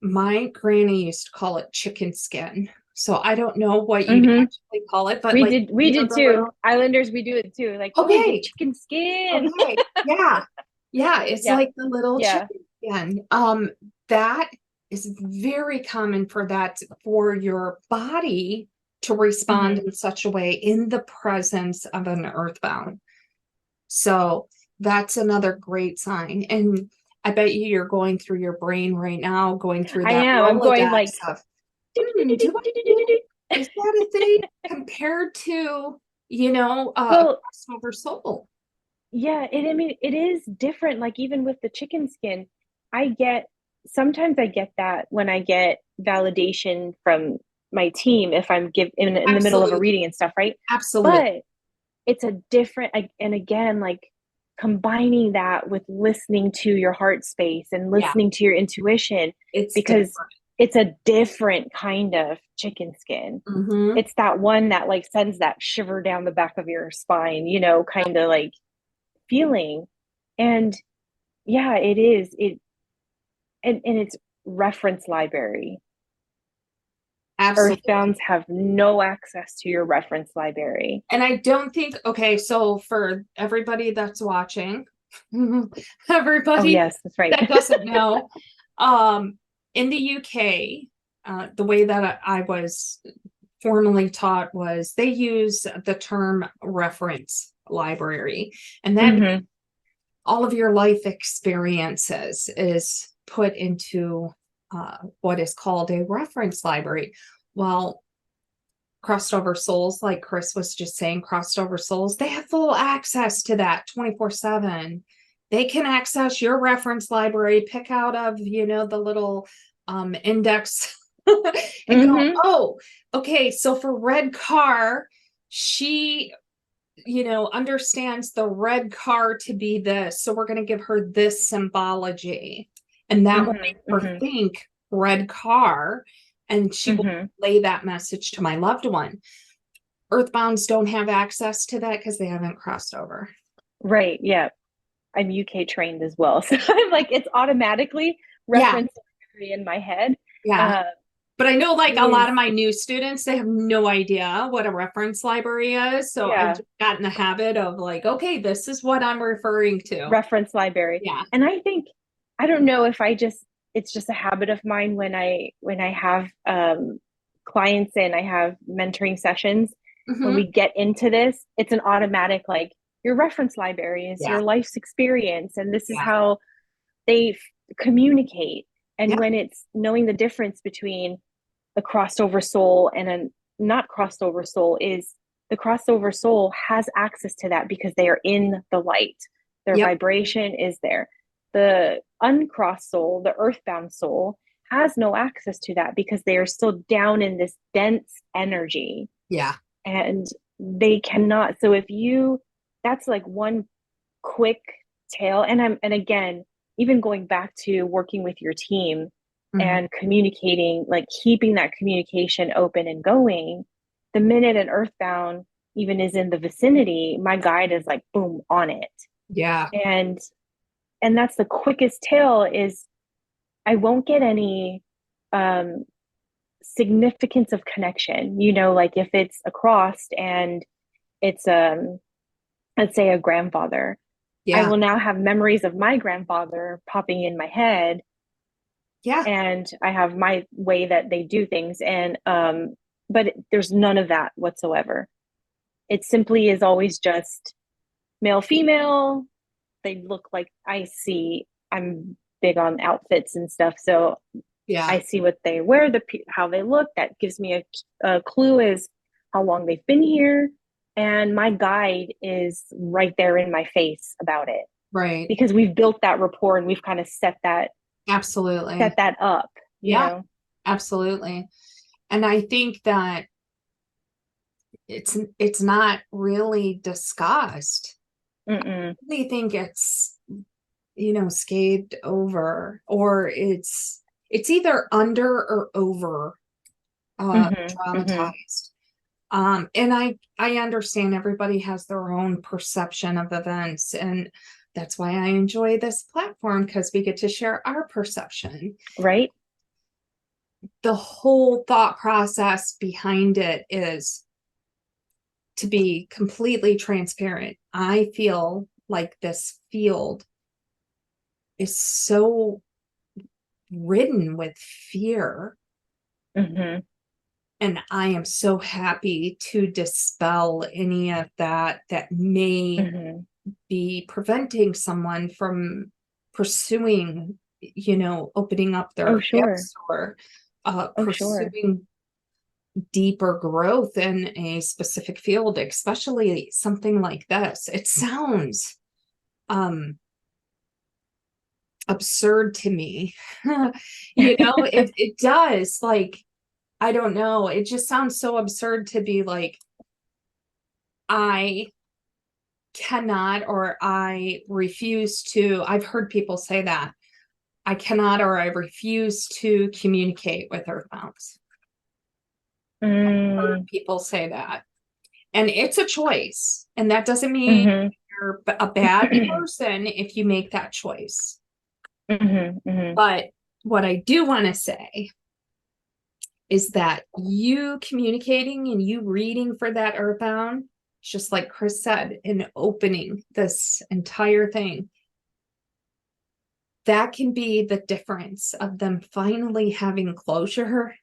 My granny used to call it chicken skin. So I don't know what you actually call it, but we did too. Islanders, we do it too. Like, chicken skin. Okay. Yeah. It's like the little chicken skin. That is very common for your body to respond in such a way in the presence of an earthbound. So that's another great sign. And I bet you're going through your brain right now, going through that. I am. I'm going like stuff. Is that a thing compared to, a crossover soul? Yeah, it is different. Like even with the chicken skin, sometimes I get that when I get validation from my team, if I'm in the middle of a reading and stuff, right? Absolutely. But it's a different, and again, like combining that with listening to your heart space and listening to your intuition, it's a different kind of chicken skin. It's that one that like sends that shiver down the back of your spine, kind of like feeling. And yeah, it is. And it's reference library. Absolutely. Earthbounds have no access to your reference library. And I don't think, so for everybody that's watching, everybody yes, that's right. that doesn't know, in the UK, the way that I was formally taught was they use the term reference library, and that all of your life experiences is put into what is called a reference library. Well, crossed over souls, like Krys was just saying, crossed over souls, they have full access to that 24/7. They can access your reference library, pick out of, the little index and go, okay, so for red car, she, understands the red car to be this. So we're going to give her this symbology. And that will make her think red car. And she will relay that message to my loved one. Earthbounds don't have access to that because they haven't crossed over. Right. Yeah. I'm UK trained as well. So I'm like, it's automatically reference library in my head. Yeah. But I know like a is- lot of my new students, they have no idea what a reference library is. So Yeah. I've just gotten the habit of like, okay, this is what I'm referring to. reference library. Yeah. And I think, I don't know if it's just a habit of mine when I have clients and I have mentoring sessions. When Mhm. we get into this, it's an automatic, like, your reference library is Yeah. your life's experience, and this is Yeah. how they communicate. And Yeah. when it's knowing the difference between a crossover soul and a not crossover soul, is the crossover soul has access to that because they are in the light. Their Yep. vibration is there. The uncrossed soul, the earthbound soul, has no access to that because they are still down in this dense energy. Yeah. And they cannot. So if you, that's like one quick tale. And again, even going back to working with your team and communicating, like keeping that communication open and going, the minute an earthbound even is in the vicinity, my guide is like, boom, on it. Yeah. And that's the quickest tale. Is I won't get any significance of connection, like if it's across and it's let's say a grandfather, I Yeah. will now have memories of my grandfather popping in my head, Yeah. and I have my way that they do things. And but there's none of that whatsoever. It simply is always just male, female. They look like, I'm big on outfits and stuff, so Yeah. I see what they wear, how they look. That gives me a clue as how long they've been here. And my guide is right there in my face about it, Right. because we've built that rapport and we've kind of Absolutely. set that up. Yeah. Absolutely. And I think that it's not really discussed. Mm-mm. I really think it's, scathed over, or it's either under or over traumatized. And I understand everybody has their own perception of events, and that's why I enjoy this platform, because we get to share our perception. Right. The whole thought process behind it is to be completely transparent. I feel like this field is so ridden with fear. Mm-hmm. And I am so happy to dispel any of that may be preventing someone from pursuing, opening up their gifts, or pursuing deeper growth in a specific field, especially something like this. It sounds absurd to me. It does. Like, I don't know, it just sounds so absurd to be like, I cannot, or I refuse to. I've heard people say that I cannot, or I refuse to communicate with earthbounds. I've heard people say that, and it's a choice, and that doesn't mean you're a bad person if you make that choice. But what I do want to say is that you communicating and you reading for that earthbound, just like Krys said, in opening this entire thing, that can be the difference of them finally having closure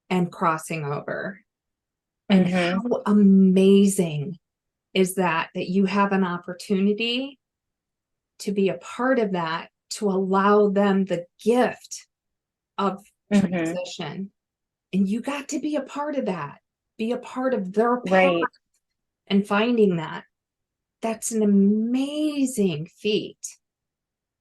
and crossing over. And how amazing is that you have an opportunity to be a part of that, to allow them the gift of transition. And you got to be a part of that, be a part of their path, and finding that. That's an amazing feat.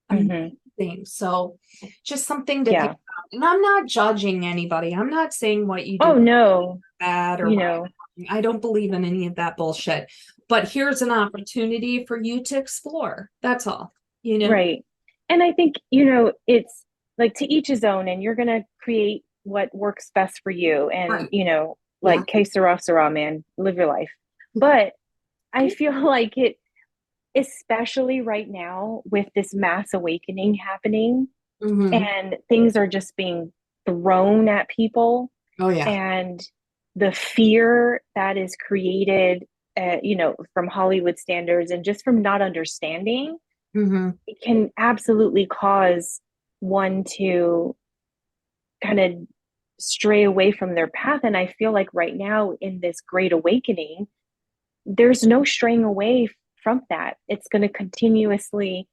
Amazing. So just something to think about. And I'm not judging anybody. I'm not saying what you do. Oh no. Bad or I don't believe in any of that bullshit. But here's an opportunity for you to explore. That's all. Right. And I think, it's like, to each his own, and you're gonna create what works best for you. And like, que sera, sera, man, live your life. But I feel like especially right now with this mass awakening happening Mhm. and things are just being thrown at people Oh yeah. and the fear that is created, from Hollywood standards and just from not understanding, Mhm. it can absolutely cause one to kind of stray away from their path. And I feel like right now in this great awakening, there's no straying away from that. It's going to continuously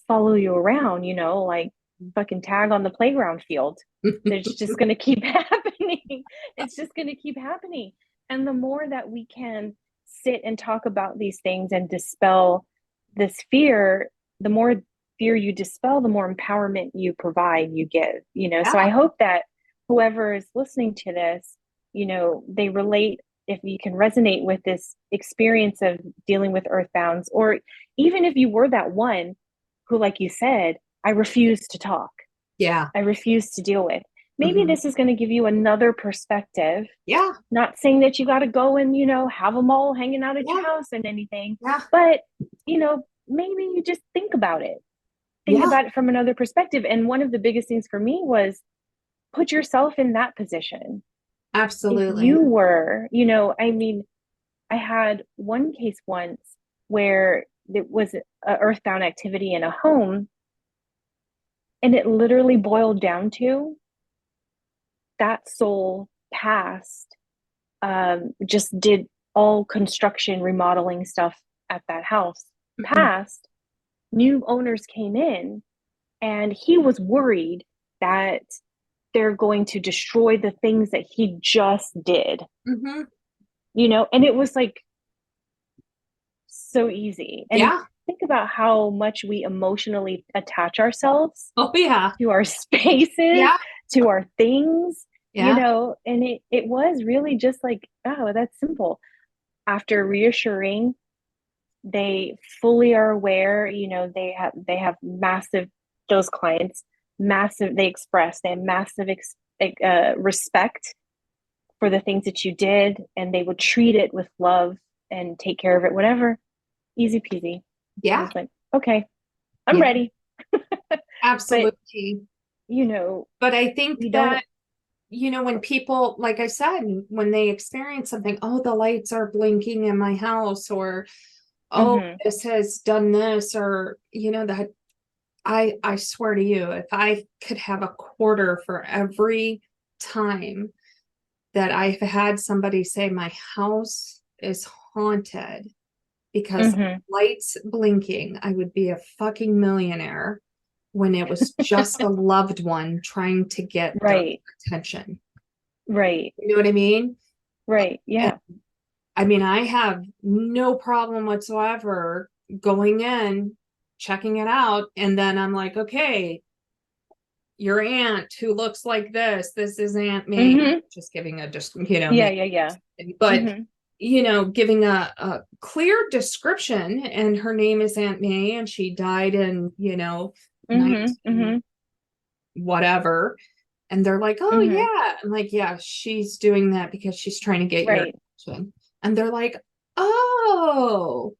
follow you around, like fucking tag on the playground field. It's just going to keep happening. It's just going to keep happening. And the more that we can sit and talk about these things and dispel this fear, the more fear you dispel, the more empowerment you provide, you give. So I Yeah. hope that whoever is listening to this, they relate, if you can resonate with this experience of dealing with earthbounds, or even if you were that one who, like you said, I refuse to talk, Yeah. I refuse to deal with. Maybe Mhm. this is going to give you another perspective. Yeah. Not saying that you got to go and, have them all hanging out at your Yeah. house and anything, Yeah. but, maybe you just think about it. Think Yeah. about it from another perspective. And one of the biggest things for me was put yourself in that position. If Absolutely. you were, I had one case once where it was a earthbound activity in a home, and it literally boiled down to that soul passed, just did all construction remodeling stuff at that house, Mhm. passed, new owners came in, and he was worried that they're going to destroy the things that he just did, Mhm. and it was like so easy. And Yeah. think about how much we emotionally attach ourselves Oh yeah. to our spaces, Yeah. to our things, Yeah. and it was really just like, oh, that's simple. After reassuring, they fully are aware, they have massive, those clients, massive, they have massive respect for the things that you did, and they would treat it with love and take care of it, whatever. Easy peasy. I Yeah. was like, okay, I'm Yeah. ready. But, Absolutely. you know, But I think we don't. that, when people, like I said, when they experience something, oh, the lights are blinking in my house, or oh, Mhm. this has done this, or that, I swear to you, if I could have a quarter for every time that I've had somebody say my house is haunted because Mhm. lights blinking, I would be a fucking millionaire, when it was just a loved one trying to get their Right. attention. Right. You know what I mean? Right. And Yeah. I mean, I have no problem whatsoever going in, checking it out, and then I'm like, okay, your aunt who looks like this is Aunt May. Mhm. Just giving a just Yeah, name. yeah, yeah. But Mhm. giving a clear description, and her name is Aunt May, and she died in 19 Mhm. Mhm. whatever. And they're like, oh Mhm. yeah. I'm like, yeah, she's doing that because she's trying to get your Right. attention. And they're like, oh,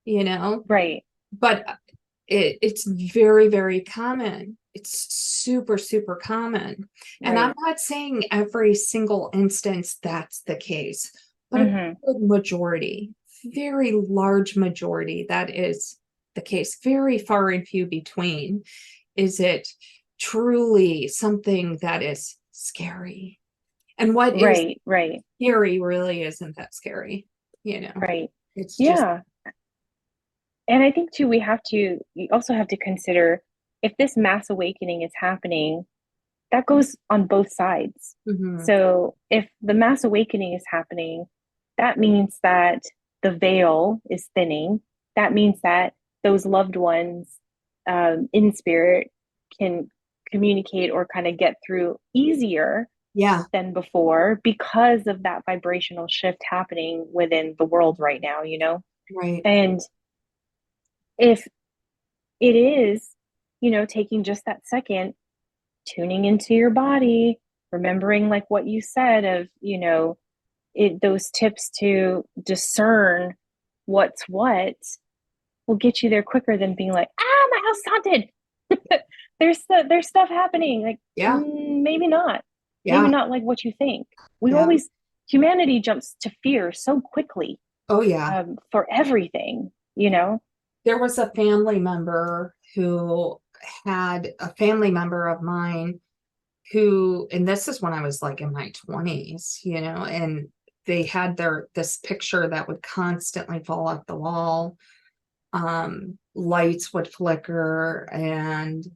you know, Right. but it's very, very common. It's super, super common. And I'm Right. not saying every single instance that's the case, but a Mhm. good majority, very large majority, that is the case. Very far and few between is it truly something that is scary. And what is Right. Right. scary really isn't that scary, Right. it's just, Yeah. And I think too, you also have to consider, if this mass awakening is happening, that goes on both sides. mhm, So if the mass awakening is happening, that means that the veil is thinning. That means that those loved ones, in spirit, can communicate or kind of get through easier yeah, than before because of that vibrational shift happening within the world right now. right. And if it is, taking just that second, tuning into your body, remembering like what you said of, those tips to discern what's what, will get you there quicker than being like, my house is haunted. There's stuff happening. Like, Yeah. maybe not. Yeah. Maybe not like what you think. Yeah. Humanity jumps to fear so quickly. Oh, yeah. For everything, you know? There was a family member who had a family member of mine who, and this is when I was like in my 20s, you know, and they had this picture that would constantly fall off the wall. Lights would flicker, and,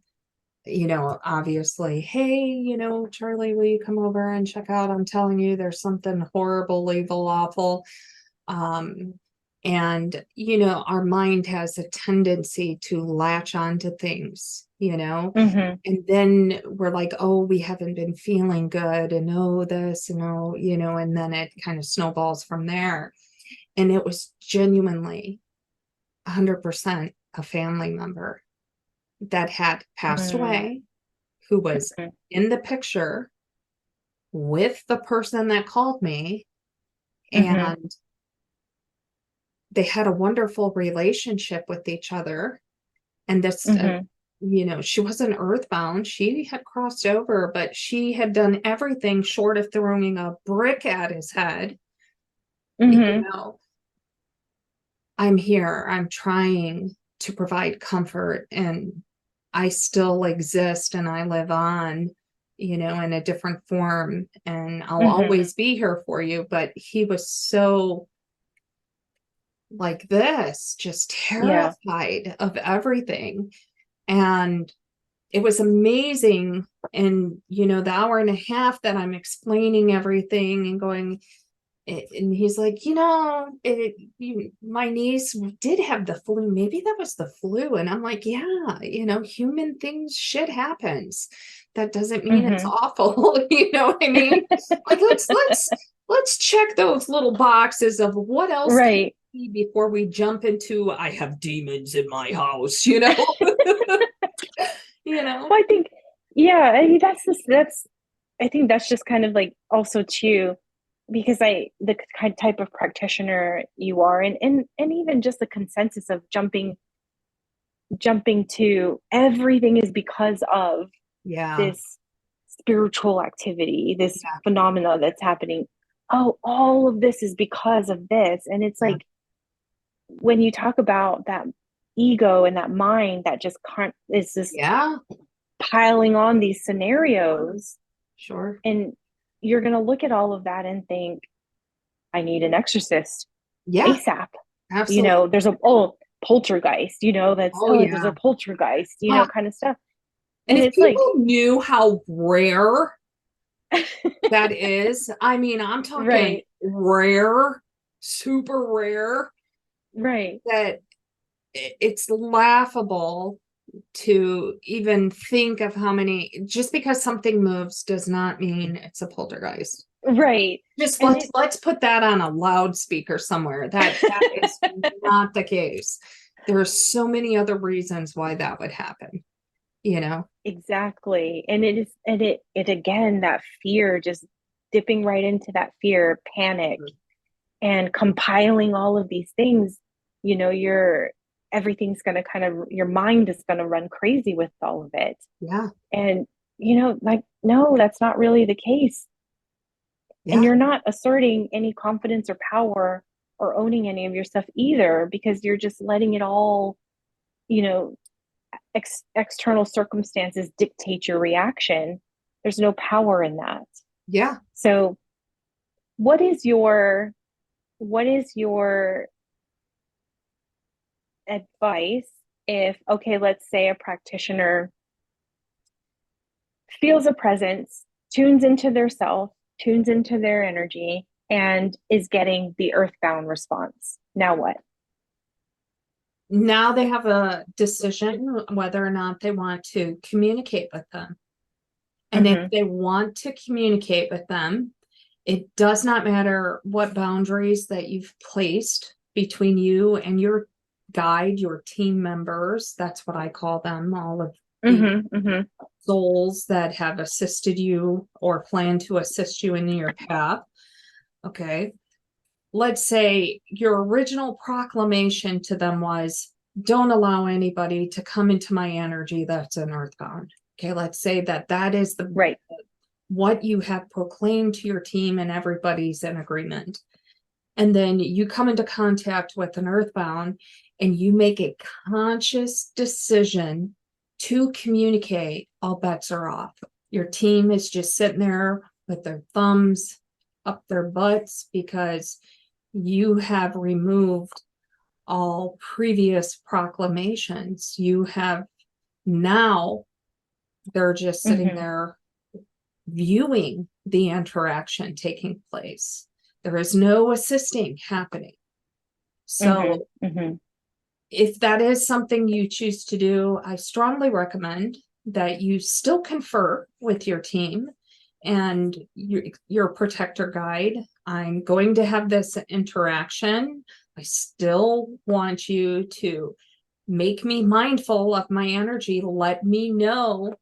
you know, obviously, hey, you know, Charli, will you come over and check out? I'm telling you, there's something horrible, evil, awful. And, you know, our mind has a tendency to latch onto things, you know, Mm-hmm. and then we're like, oh, we haven't been feeling good, and oh, this, and oh, you know, and then it kind of snowballs from there. And it was genuinely 100% a family member that had passed away, who was in the picture with the person that called me, and they had a wonderful relationship with each other. And this, you know, she wasn't earthbound. She had crossed over, but she had done everything short of throwing a brick at his head. You know, I'm here. I'm trying to provide comfort, and I still exist, and I live on, you know, in a different form, and I'll always be here for you. But he was so like this, just terrified of everything. And it was amazing. And, you know, the hour and a half that I'm explaining everything and going, and he's like, you know, my niece did have the flu. Maybe that was the flu. And I'm like, yeah, you know, human things, shit happens. That doesn't mean it's awful. You know what I mean? Like, let's check those little boxes of what else can we see before we jump into, I have demons in my house, you know? You know? Well, I think, yeah, I mean, I think that's just kind of like also too, because the kind of type of practitioner you are, and even just the consensus of jumping to everything is because of this spiritual activity, this phenomena that's happening. Oh, all of this is because of this. And it's like, when you talk about that ego and that mind that just is just piling on these scenarios. Sure. And you're going to look at all of that and think, I need an exorcist Absolutely. ASAP. You know, there's poltergeist, you know, there's a poltergeist, you know, kind of stuff. And if people knew how rare that is, I mean, I'm talking rare, super rare, that it's laughable to even think of how many. Just because something moves does not mean it's a poltergeist. Just let's put that on a loudspeaker somewhere. That is not the case. There are so many other reasons why that would happen, you know? Exactly. And it again, that fear, just dipping right into that fear, panic, and compiling all of these things, you know, everything's going to your mind is going to run crazy with all of it. And, you know, like, no, that's not really the case. And you're not asserting any confidence or power or owning any of your stuff either, because you're just letting it all, you know, external circumstances dictate your reaction. There's no power in that. So what is your advice if, okay, let's say a practitioner feels a presence, tunes into their self, tunes into their energy, and is getting the earthbound response? Now what? Now they have a decision whether or not they want to communicate with them. And if they want to communicate with them, it does not matter what boundaries that you've placed between you and your guide, your team members. That's what I call them, all of the souls that have assisted you or plan to assist you in your path. Okay. Let's say your original proclamation to them was, don't allow anybody to come into my energy that's an earthbound. Okay, let's say that is Right. what you have proclaimed to your team and everybody's in agreement. And then you come into contact with an earthbound and you make a conscious decision to communicate, all bets are off. Your team is just sitting there with their thumbs up their butts because you have removed all previous proclamations. You have now, they're just sitting there viewing the interaction taking place. There is no assisting happening. So if that is something you choose to do, I strongly recommend that you still confer with your team and your protector guide. I'm going to have this interaction. I still want you to make me mindful of my energy. Let me know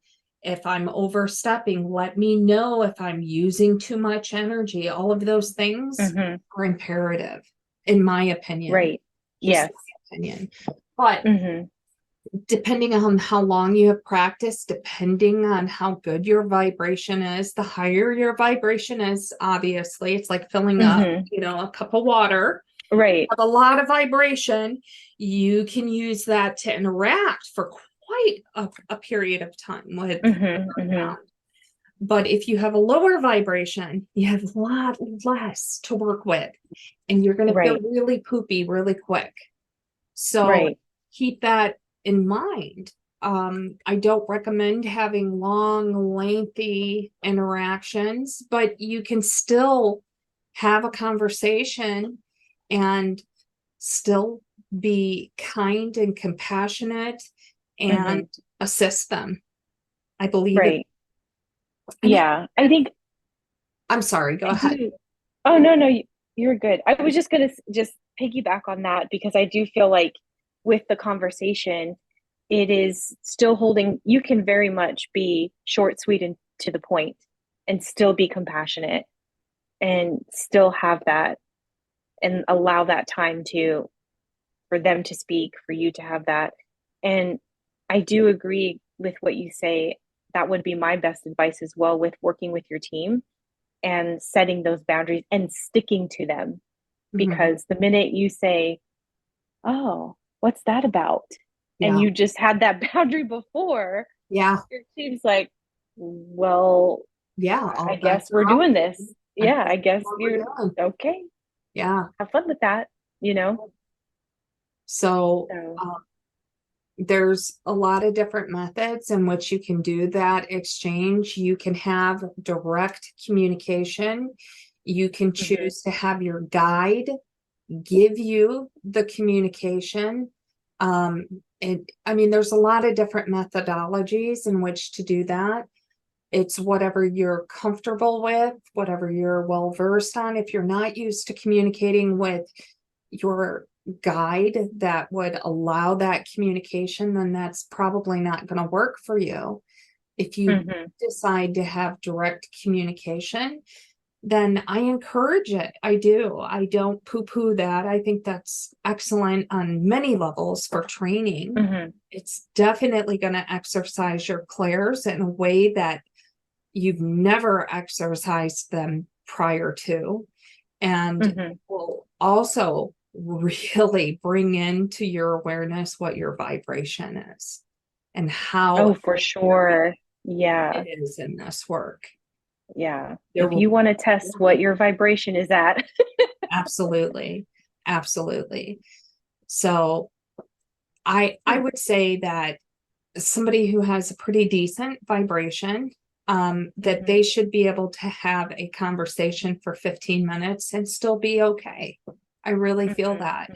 if I'm overstepping. Let me know if I'm using too much energy. All of those things are imperative, in my opinion. Right. Yes. My opinion. But depending on how long you have practiced, depending on how good your vibration is, the higher your vibration is, obviously, it's like filling up, a cup of water. Right. Have a lot of vibration, you can use that to interact for quite a period of time with but if you have a lower vibration, you have a lot less to work with and you're going to feel really poopy really quick. So keep that in mind. I don't recommend having long, lengthy interactions, but you can still have a conversation and still be kind and compassionate and assist them. I believe it. Yeah, I think. I'm sorry, go ahead. Oh, no, you're good. I was just going to just piggyback on that because I do feel like with the conversation, it is still holding, you can very much be short, sweet, and to the point and still be compassionate and still have that and allow that time for them to speak, for you to have that. And I do agree with what you say. That would be my best advice as well with working with your team and setting those boundaries and sticking to them. Because the minute you say, oh, what's that about? And you just had that boundary before. Yeah. Your team's like, well, I guess we're doing this. Yeah, I guess you're okay. Yeah. Have fun with that, So there's a lot of different methods in which you can do that exchange. You can have direct communication. You can choose to have your guide give you the communication. There's a lot of different methodologies in which to do that. It's whatever you're comfortable with, whatever you're well versed on. If you're not used to communicating with your guide that would allow that communication, then that's probably not going to work for you. If you decide to have direct communication, then I encourage it. I do. I don't poo-poo that. I think that's excellent on many levels for training. It's definitely going to exercise your clairs in a way that you've never exercised them prior to. And will also really bring into your awareness what your vibration is and how for sure. Yeah, it is in this work. Yeah. If you want to test what your vibration is at. Absolutely. So I would say that somebody who has a pretty decent vibration, that they should be able to have a conversation for 15 minutes and still be okay. I really feel that.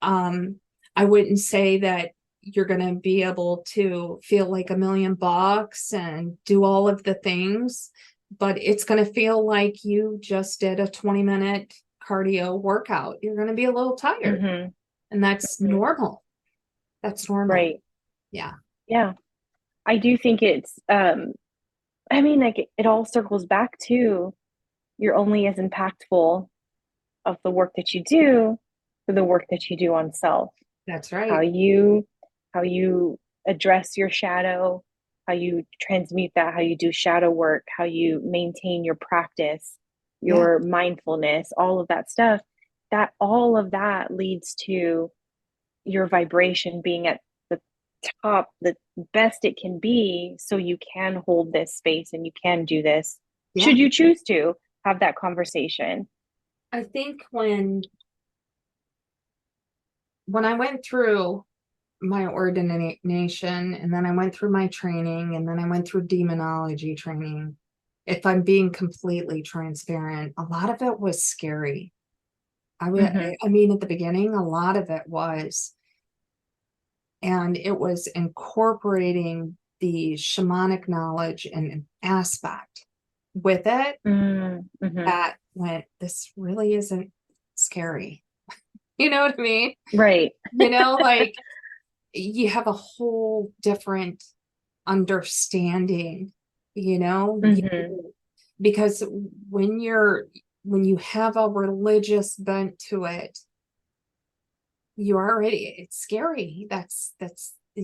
I wouldn't say that you're going to be able to feel like $1,000,000 and do all of the things, but it's going to feel like you just did a 20-minute cardio workout. You're going to be a little tired, and that's normal. That's normal. Right. Yeah. Yeah. I do think it's, it all circles back to you're only as impactful of the work that you do for the work that you do on self. That's how right. you address your shadow, how you transmute that, how you do shadow work, how you maintain your practice, Yeah. your mindfulness, all of that stuff, that all of that leads to your vibration being at the top, the best it can be, so you can hold this space and you can do this Yeah. should you choose to have that conversation. I think when I went through my ordination, and then I went through my training, and then I went through demonology training, if I'm being completely transparent, a lot of it was scary. Mm-hmm. I mean, at the beginning, a lot of it was, and it was incorporating the shamanic knowledge and aspect with it Mm-hmm. that went, this really isn't scary. You know what I mean? Right. Like you have a whole different understanding, Mm-hmm. because when you have a religious bent to it, it's scary. That's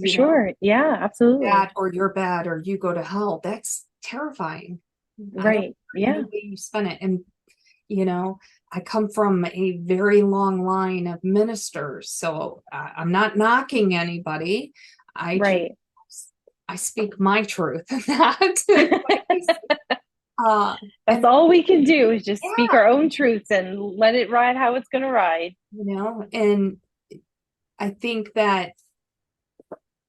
Sure. Yeah, absolutely. bad, or you're bad, or you go to hell. That's terrifying. I don't Right. care any Yeah. way you spin it. And you know, I come from a very long line of ministers, so I'm not knocking anybody. I just Right. I speak my truth. That uh, That's and all we can do is just speak yeah, our own truths and let it ride how it's going to ride. and I think that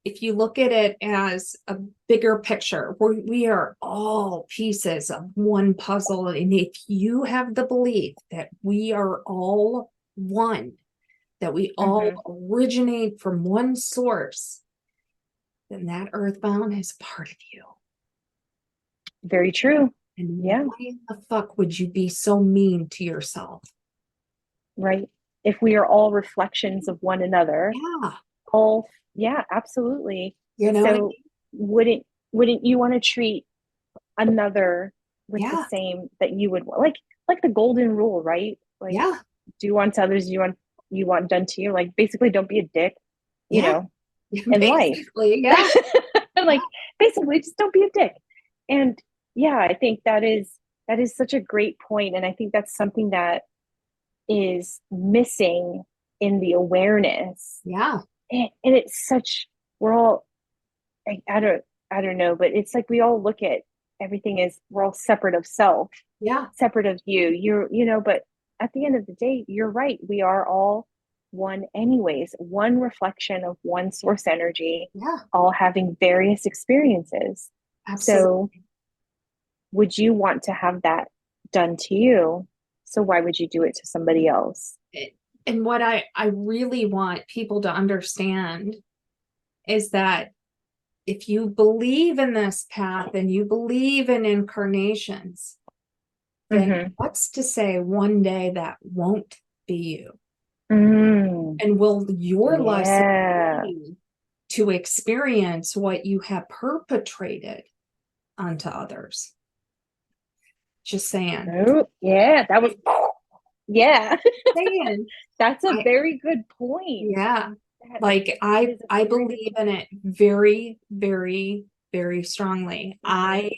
if you look at it as a bigger picture, we are all pieces of one puzzle. And if you have the belief that we are all one, that we all Mm-hmm. originate from one source, then that earthbound is part of you. Very true. And Yeah. why in the fuck would you be so mean to yourself? Right. If we are all reflections of one another, Yeah. all, yeah, absolutely. You know what I So mean? wouldn't you want to treat another with the Yeah. same that you would like the golden rule, right? Like, Yeah. do unto others you want done to you. Like, basically, don't be a dick, you Yeah. know, in life. Basically. Yeah. Like, basically, just don't be a dick. And yeah, I think that is such a great point, and I think that's something that is missing in the awareness. Yeah. And it's such, we're all, I don't know, but it's like we all look at everything as we're all separate of self, Yeah. separate of but at the end of the day, you're right. We are all one anyways, one reflection of one source energy, Yeah. all having various experiences. So Absolutely. would you want to have that done to you? So why would you do it to somebody else? And what I really want people to understand is that if you believe in this path and you believe in incarnations, then Mm-hmm. what's to say one day that won't be you? Mm, And will your lesson yeah. be to experience what you have perpetrated onto others? Just saying. Oh, yeah, that was, yeah. Saying. That's a I, very good point. yeah. That, Like that is a I very good believe in point. it very, very, very strongly. I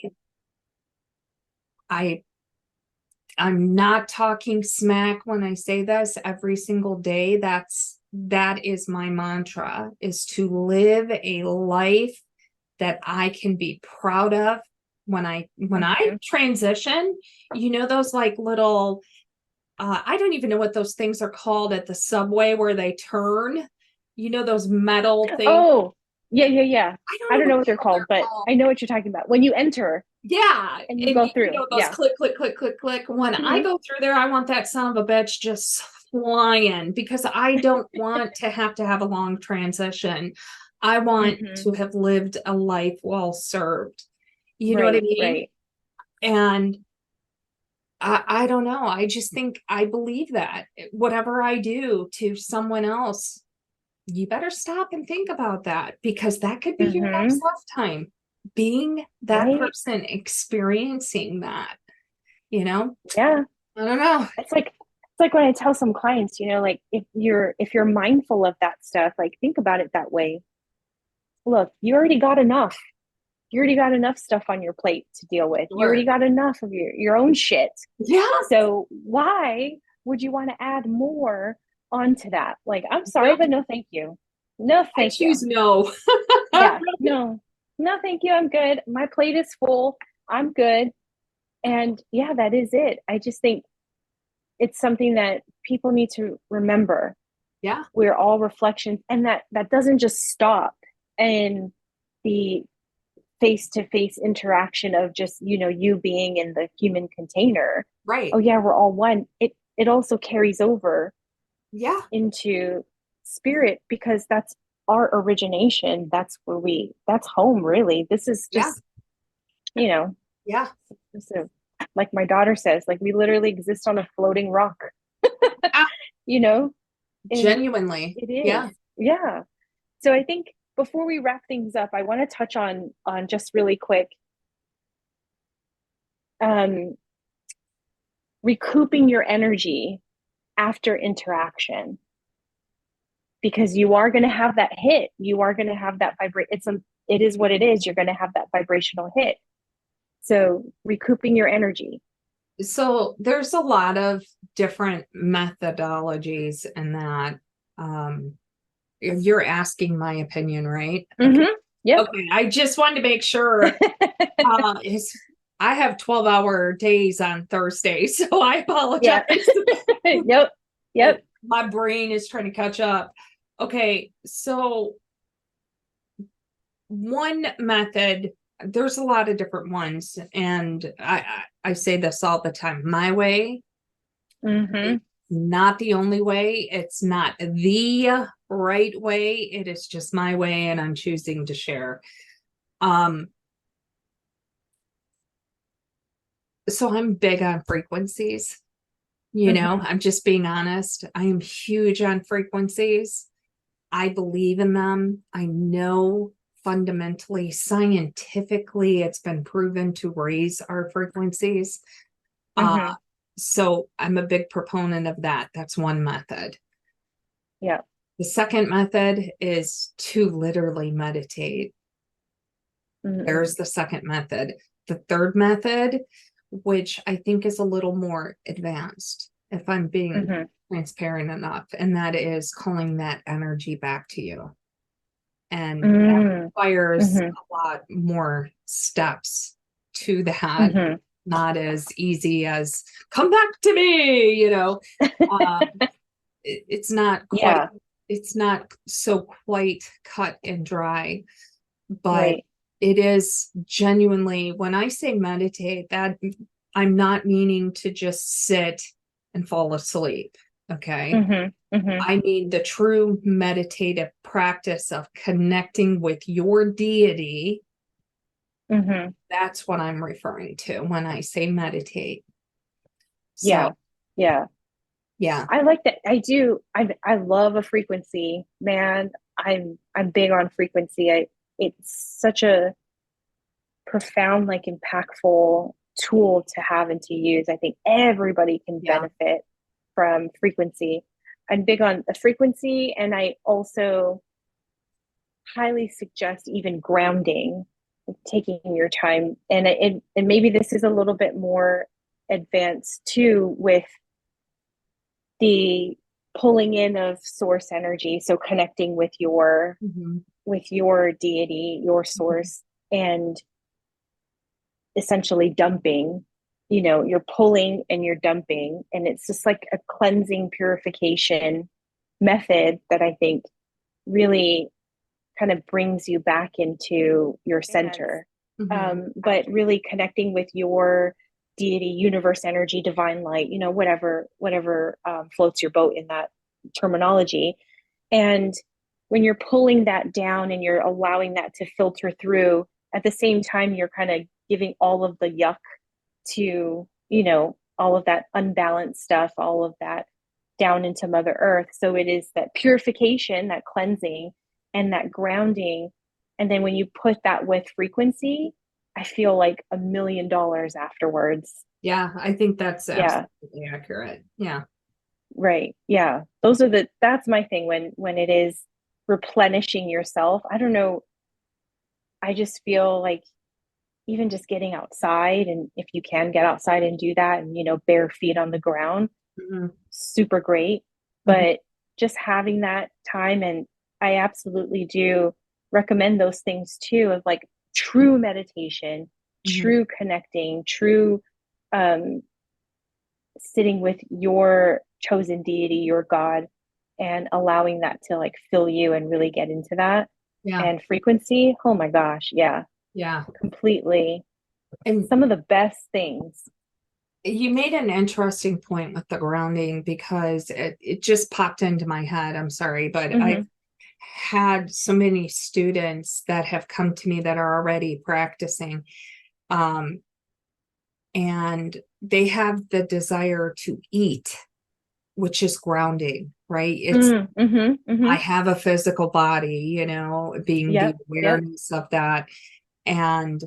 I'm not talking smack when I say this every single day. That is my mantra, is to live a life that I can be proud of. When I Mm-hmm. transition, those like little I don't even know what those things are called at the subway where they turn, those metal things. Oh, yeah, yeah, yeah. I don't I know don't what know the what they're hell they're called, but called. I know what you're talking about. When you enter Yeah, and you and go through. those Yeah. click, click, click, click, click. When I Mm-hmm. go through there, I want that son of a bitch just flying, because I don't want to have a long transition. I want Mm-hmm. to have lived a life well served. You know what I Right, mean? right. And I don't know. I just think I believe that whatever I do to someone else, you better stop and think about that, because that could be your Mm-hmm. next lifetime, being that Right. person experiencing that, you know? Yeah. I don't know. It's like like when I tell some clients, like if you're mindful of that stuff, like think about it that way. Look, you already got enough. You already got enough stuff on your plate to deal with. You already Sure. got enough of your own shit. Yeah. So why would you want to add more onto that? Like, I'm sorry, but no, thank you. No, I thank you. choose no. Yeah, no, no, thank you. I'm good. My plate is full. I'm good. And yeah, that is it. I just think it's something that people need to remember. Yeah. We're all reflections, and that doesn't just stop in the face-to-face interaction of just you being in the human container. Right. Oh yeah, we're all one. It also carries over Yeah. into spirit, because that's our origination. That's that's home, really. This is Yeah. just you know Yeah. this is, like my daughter says, like we literally exist on a floating rock. Ah, you know and genuinely. it is. Yeah. Yeah. So I think before we wrap things up, I want to touch on just really quick, um recouping your energy after interaction, because you are going to have that hit. You are going to have that vibrate. It is what it is. You're going to have that vibrational hit. So recouping your energy. So there's a lot of different methodologies in that. You're asking my opinion, right? Mm-hmm. Yep. Okay. I just wanted to make sure. I have 12-hour days on Thursday, so I apologize. Yeah. Yep. My brain is trying to catch up. Okay, so one method, there's a lot of different ones, and I say this all the time. My way, Mm-hmm. not the only way. It's not the right way. It is just my way, and I'm choosing to share. So I'm big on frequencies. I'm just being honest. I am huge on frequencies. I believe in them. I know fundamentally, scientifically, it's been proven to raise our frequencies. Mm-hmm. So I'm a big proponent of that. That's one method. Yeah. The second method is to literally meditate. Mm-hmm. There's the second method. The third method, which I think is a little more advanced, if I'm being transparent enough, and that is calling that energy back to you. And that requires a lot more steps to that. Not as easy as come back to me, it's not quite, it's not so quite cut and dry, but right. It is genuinely, when I say meditate, that I'm not meaning to just sit and fall asleep. Okay. I mean the true meditative practice of connecting with your deity. That's what I'm referring to when I say meditate. So, yeah. Yeah. I like that. I do. I love a frequency, man. I'm big on frequency. It's such a profound, like impactful tool to have and to use. I think everybody can benefit from frequency. I'm big on the frequency, and I also highly suggest even grounding, taking your time. And maybe this is a little bit more advanced too, with the pulling in of source energy. So connecting with your deity, your source, and essentially dumping. You're pulling and you're dumping, and it's just like a cleansing purification method that I think really kind of brings you back into your center. But really connecting with your deity, universe energy, divine light, whatever floats your boat in that terminology. And when you're pulling that down and you're allowing that to filter through, at the same time you're kind of giving all of the yuck to all of that unbalanced stuff, all of that down into Mother Earth. So it is that purification, that cleansing, and that grounding. And then when you put that with frequency, I feel like $1 million afterwards. Yeah, I think that's absolutely accurate. Yeah. Right. Yeah. That's my thing when it is replenishing yourself. I don't know. I just feel like even just getting outside, and if you can get outside and do that and, bare feet on the ground, Mhm. super great. Mhm. But just having that time, and I absolutely do recommend those things too, of like true meditation, Mhm. true connecting, true um sitting with your chosen deity, your God, and allowing that to like fill you and really get into that. Yeah. And frequency, oh my gosh, yeah, Yeah. completely. And Some of the best things. you made an interesting point with the grounding because it just popped into my head. I'm sorry, but Mm-hmm. I've had so many students that have come to me that are already practicing. Um, and they have the desire to eat, which is grounding, right? It's Mm-hmm. Mm-hmm. I have a physical body, being the Yep. Yep. awareness of that. And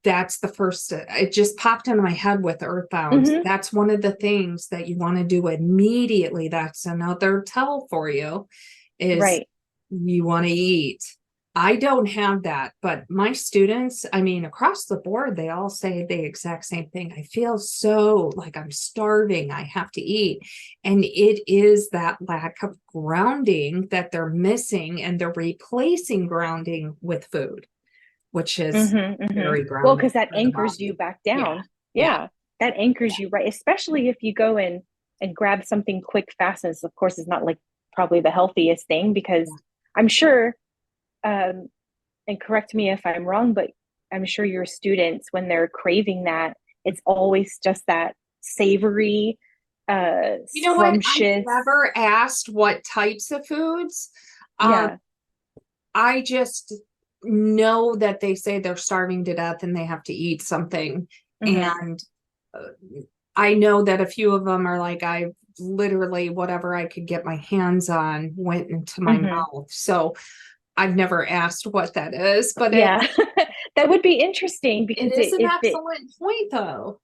that's the first, it just popped into my head with Earthbound. Mm-hmm. That's one of the things that you want to do immediately. That's another tell for you is Right. you want to eat. I don't have that, but my students, I mean, across the board, they all say the exact same thing. I feel so like I'm starving. I have to eat. And it is that lack of grounding that they're missing, and they're replacing grounding with food, which is Mm-hmm. Mm-hmm. very Well, grounding because that for the anchors you body. back Yeah. down. Yeah. Yeah. That anchors you, right? Especially if you go in and grab something quick, fast. And of course, it's not like probably the healthiest thing, because I'm sure, um, and correct me if I'm wrong, but I'm sure your students, when they're craving that, it's always just that savory, You know what? I've scrumptious. never asked what types of foods. Um, Yeah. I just know that they say they're starving to death and they have to eat something. Mm-hmm. And uh, I know that a few of them are like, I literally, whatever I could get my hands on went into my Mm-hmm. mouth. So I've never asked what that is, but Yeah. That would be interesting, it because is an if excellent point though,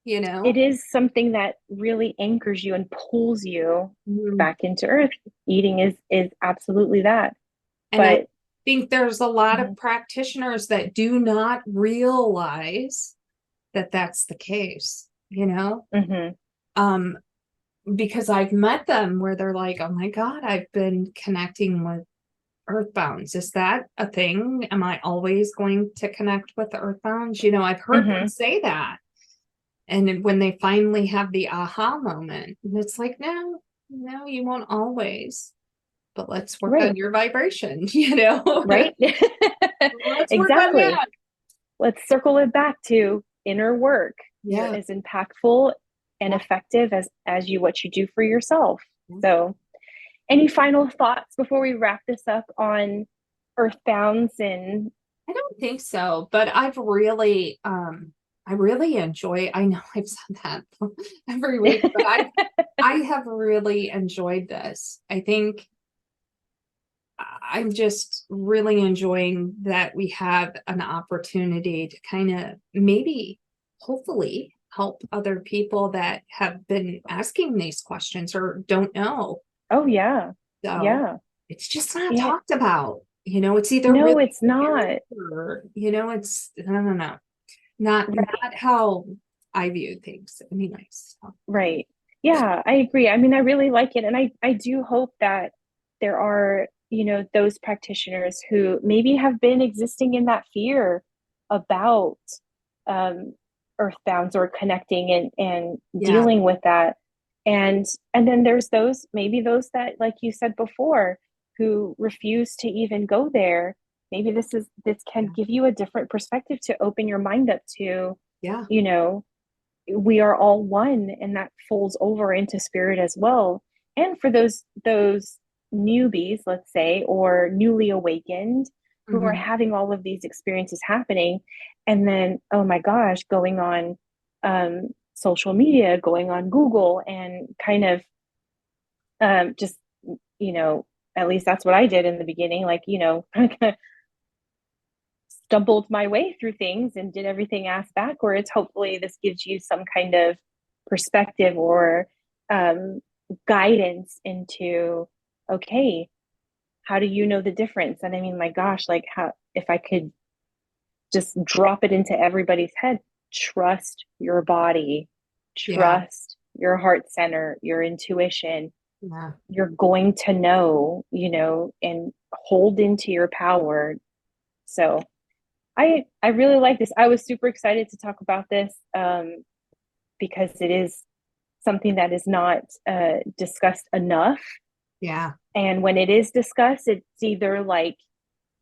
you it know? is something that really anchors you and pulls you Mm. back into earth. Eating is absolutely that. And I But think there's a lot of mhm, practitioners that do not realize that that's the case, mhm, Um, because I've met them where they're like, oh my God, I've been connecting with Earthbounds. Is that a thing? Am I always going to connect with the Earthbounds? I've heard them mhm, say that. And when they finally have the aha moment, and it's like, no, no, you won't always, but let's work on right, your vibration. right. Let's work on Exactly. that. Let's circle it back to inner work. You're Yeah. as impactful and Yeah. effective as you what you do for yourself. So, any final thoughts before we wrap this up on Earthbounds and I don't think so, but I really enjoy, I know I've said that every week, but I have really enjoyed this. I think I'm just really enjoying that we have an opportunity to kind of maybe, hopefully, help other people that have been asking these questions or don't know. oh yeah. So Yeah. it's just not Yeah. talked about. It's either No, really it's weird not. or, it's, I don't know, not Right. how I view things. Anyways. So, Right. Yeah, I agree. I mean, I really like it. And I do hope that there are, those practitioners who maybe have been existing in that fear about um, earthbounds or connecting and yeah. dealing with that. And and then there's maybe those that, like you said before, who refuse to even go there. Maybe this can Yeah. give you a different perspective to open your mind up to, Yeah. you know, we are all one, and that folds over into spirit as well. And for those newbies, let's say, or newly awakened, who are Mhm. having all of these experiences happening, and then, oh my gosh, going on social media, going on Google, and kind of just, you know at least that's what I did in the beginning, like, stumbled my way through things and did everything ass backwards. Hopefully, this gives you some kind of perspective, or guidance into, okay, how do you know the difference? And I mean, my gosh, like, how, if I could just drop it into everybody's head, trust your body, Yeah. trust your heart center, your intuition. Yeah. You're going to know, and hold into your power. So I really like this. I was super excited to talk about this, because it is something that is not discussed enough. Yeah. And when it is discussed, it's either like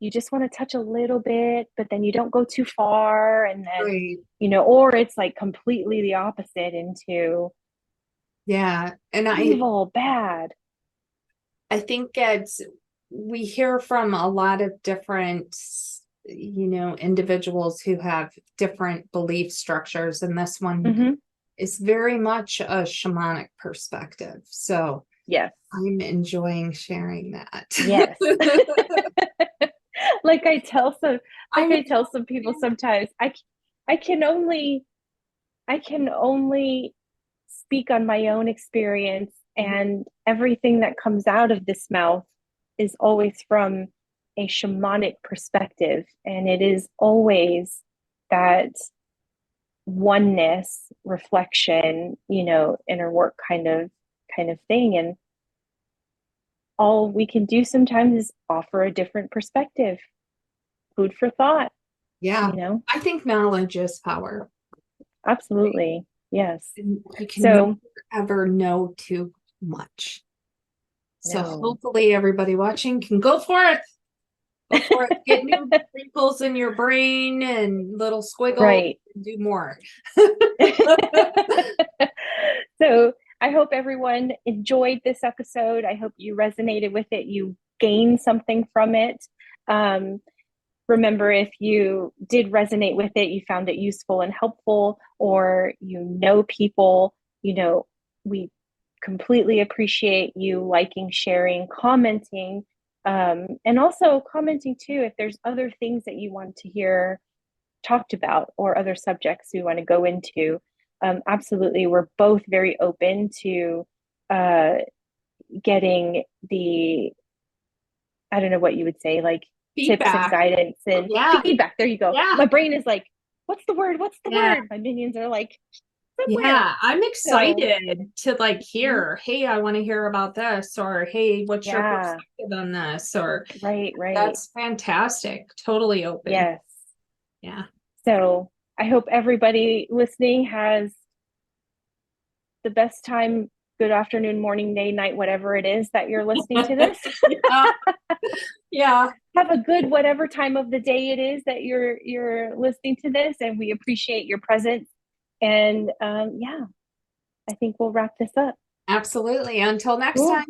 you just want to touch a little bit, but then you don't go too far. And then, Right. or it's like completely the opposite into Yeah. And evil, bad. I think we hear from a lot of different, individuals who have different belief structures, and this one Mm-hmm. is very much a shamanic perspective. So Yes. I'm enjoying sharing that. Yes. Like I tell some people sometimes, I can only speak on my own experience, and everything that comes out of this mouth is always from a shamanic perspective, and it is always that oneness, reflection, inner work kind of thing. And all we can do sometimes is offer a different perspective, food for thought. Yeah. I think knowledge is power. Absolutely. Yes. And you can So never ever know too much. So no. hopefully everybody watching can go for it. Go for it. Get new wrinkles in your brain and little squiggles. Right. And do more. So I hope everyone enjoyed this episode. I hope you resonated with it. You gained something from it. Remember, if you did resonate with it, you found it useful and helpful, or people, we completely appreciate you liking, sharing, commenting, and also commenting too if there's other things that you want to hear talked about or other subjects we want to go into. Absolutely, we're both very open to getting the, I don't know what you would say, like Feedback. tips and guidance and feedback. There you go. Yeah. My brain is like, what's the word? What's the word? My minions are like, somewhere. Yeah, I'm excited to like hear, hey, I want to hear about this, or hey, what's your perspective on this? Or right. That's fantastic. Totally open. Yes. Yeah. So I hope everybody listening has the best time, good afternoon, morning, day, night, whatever it is that you're listening to this. Yeah. Have a good whatever time of the day it is that you're listening to this, and we appreciate your presence. And I think we'll wrap this up. Absolutely. Until next time.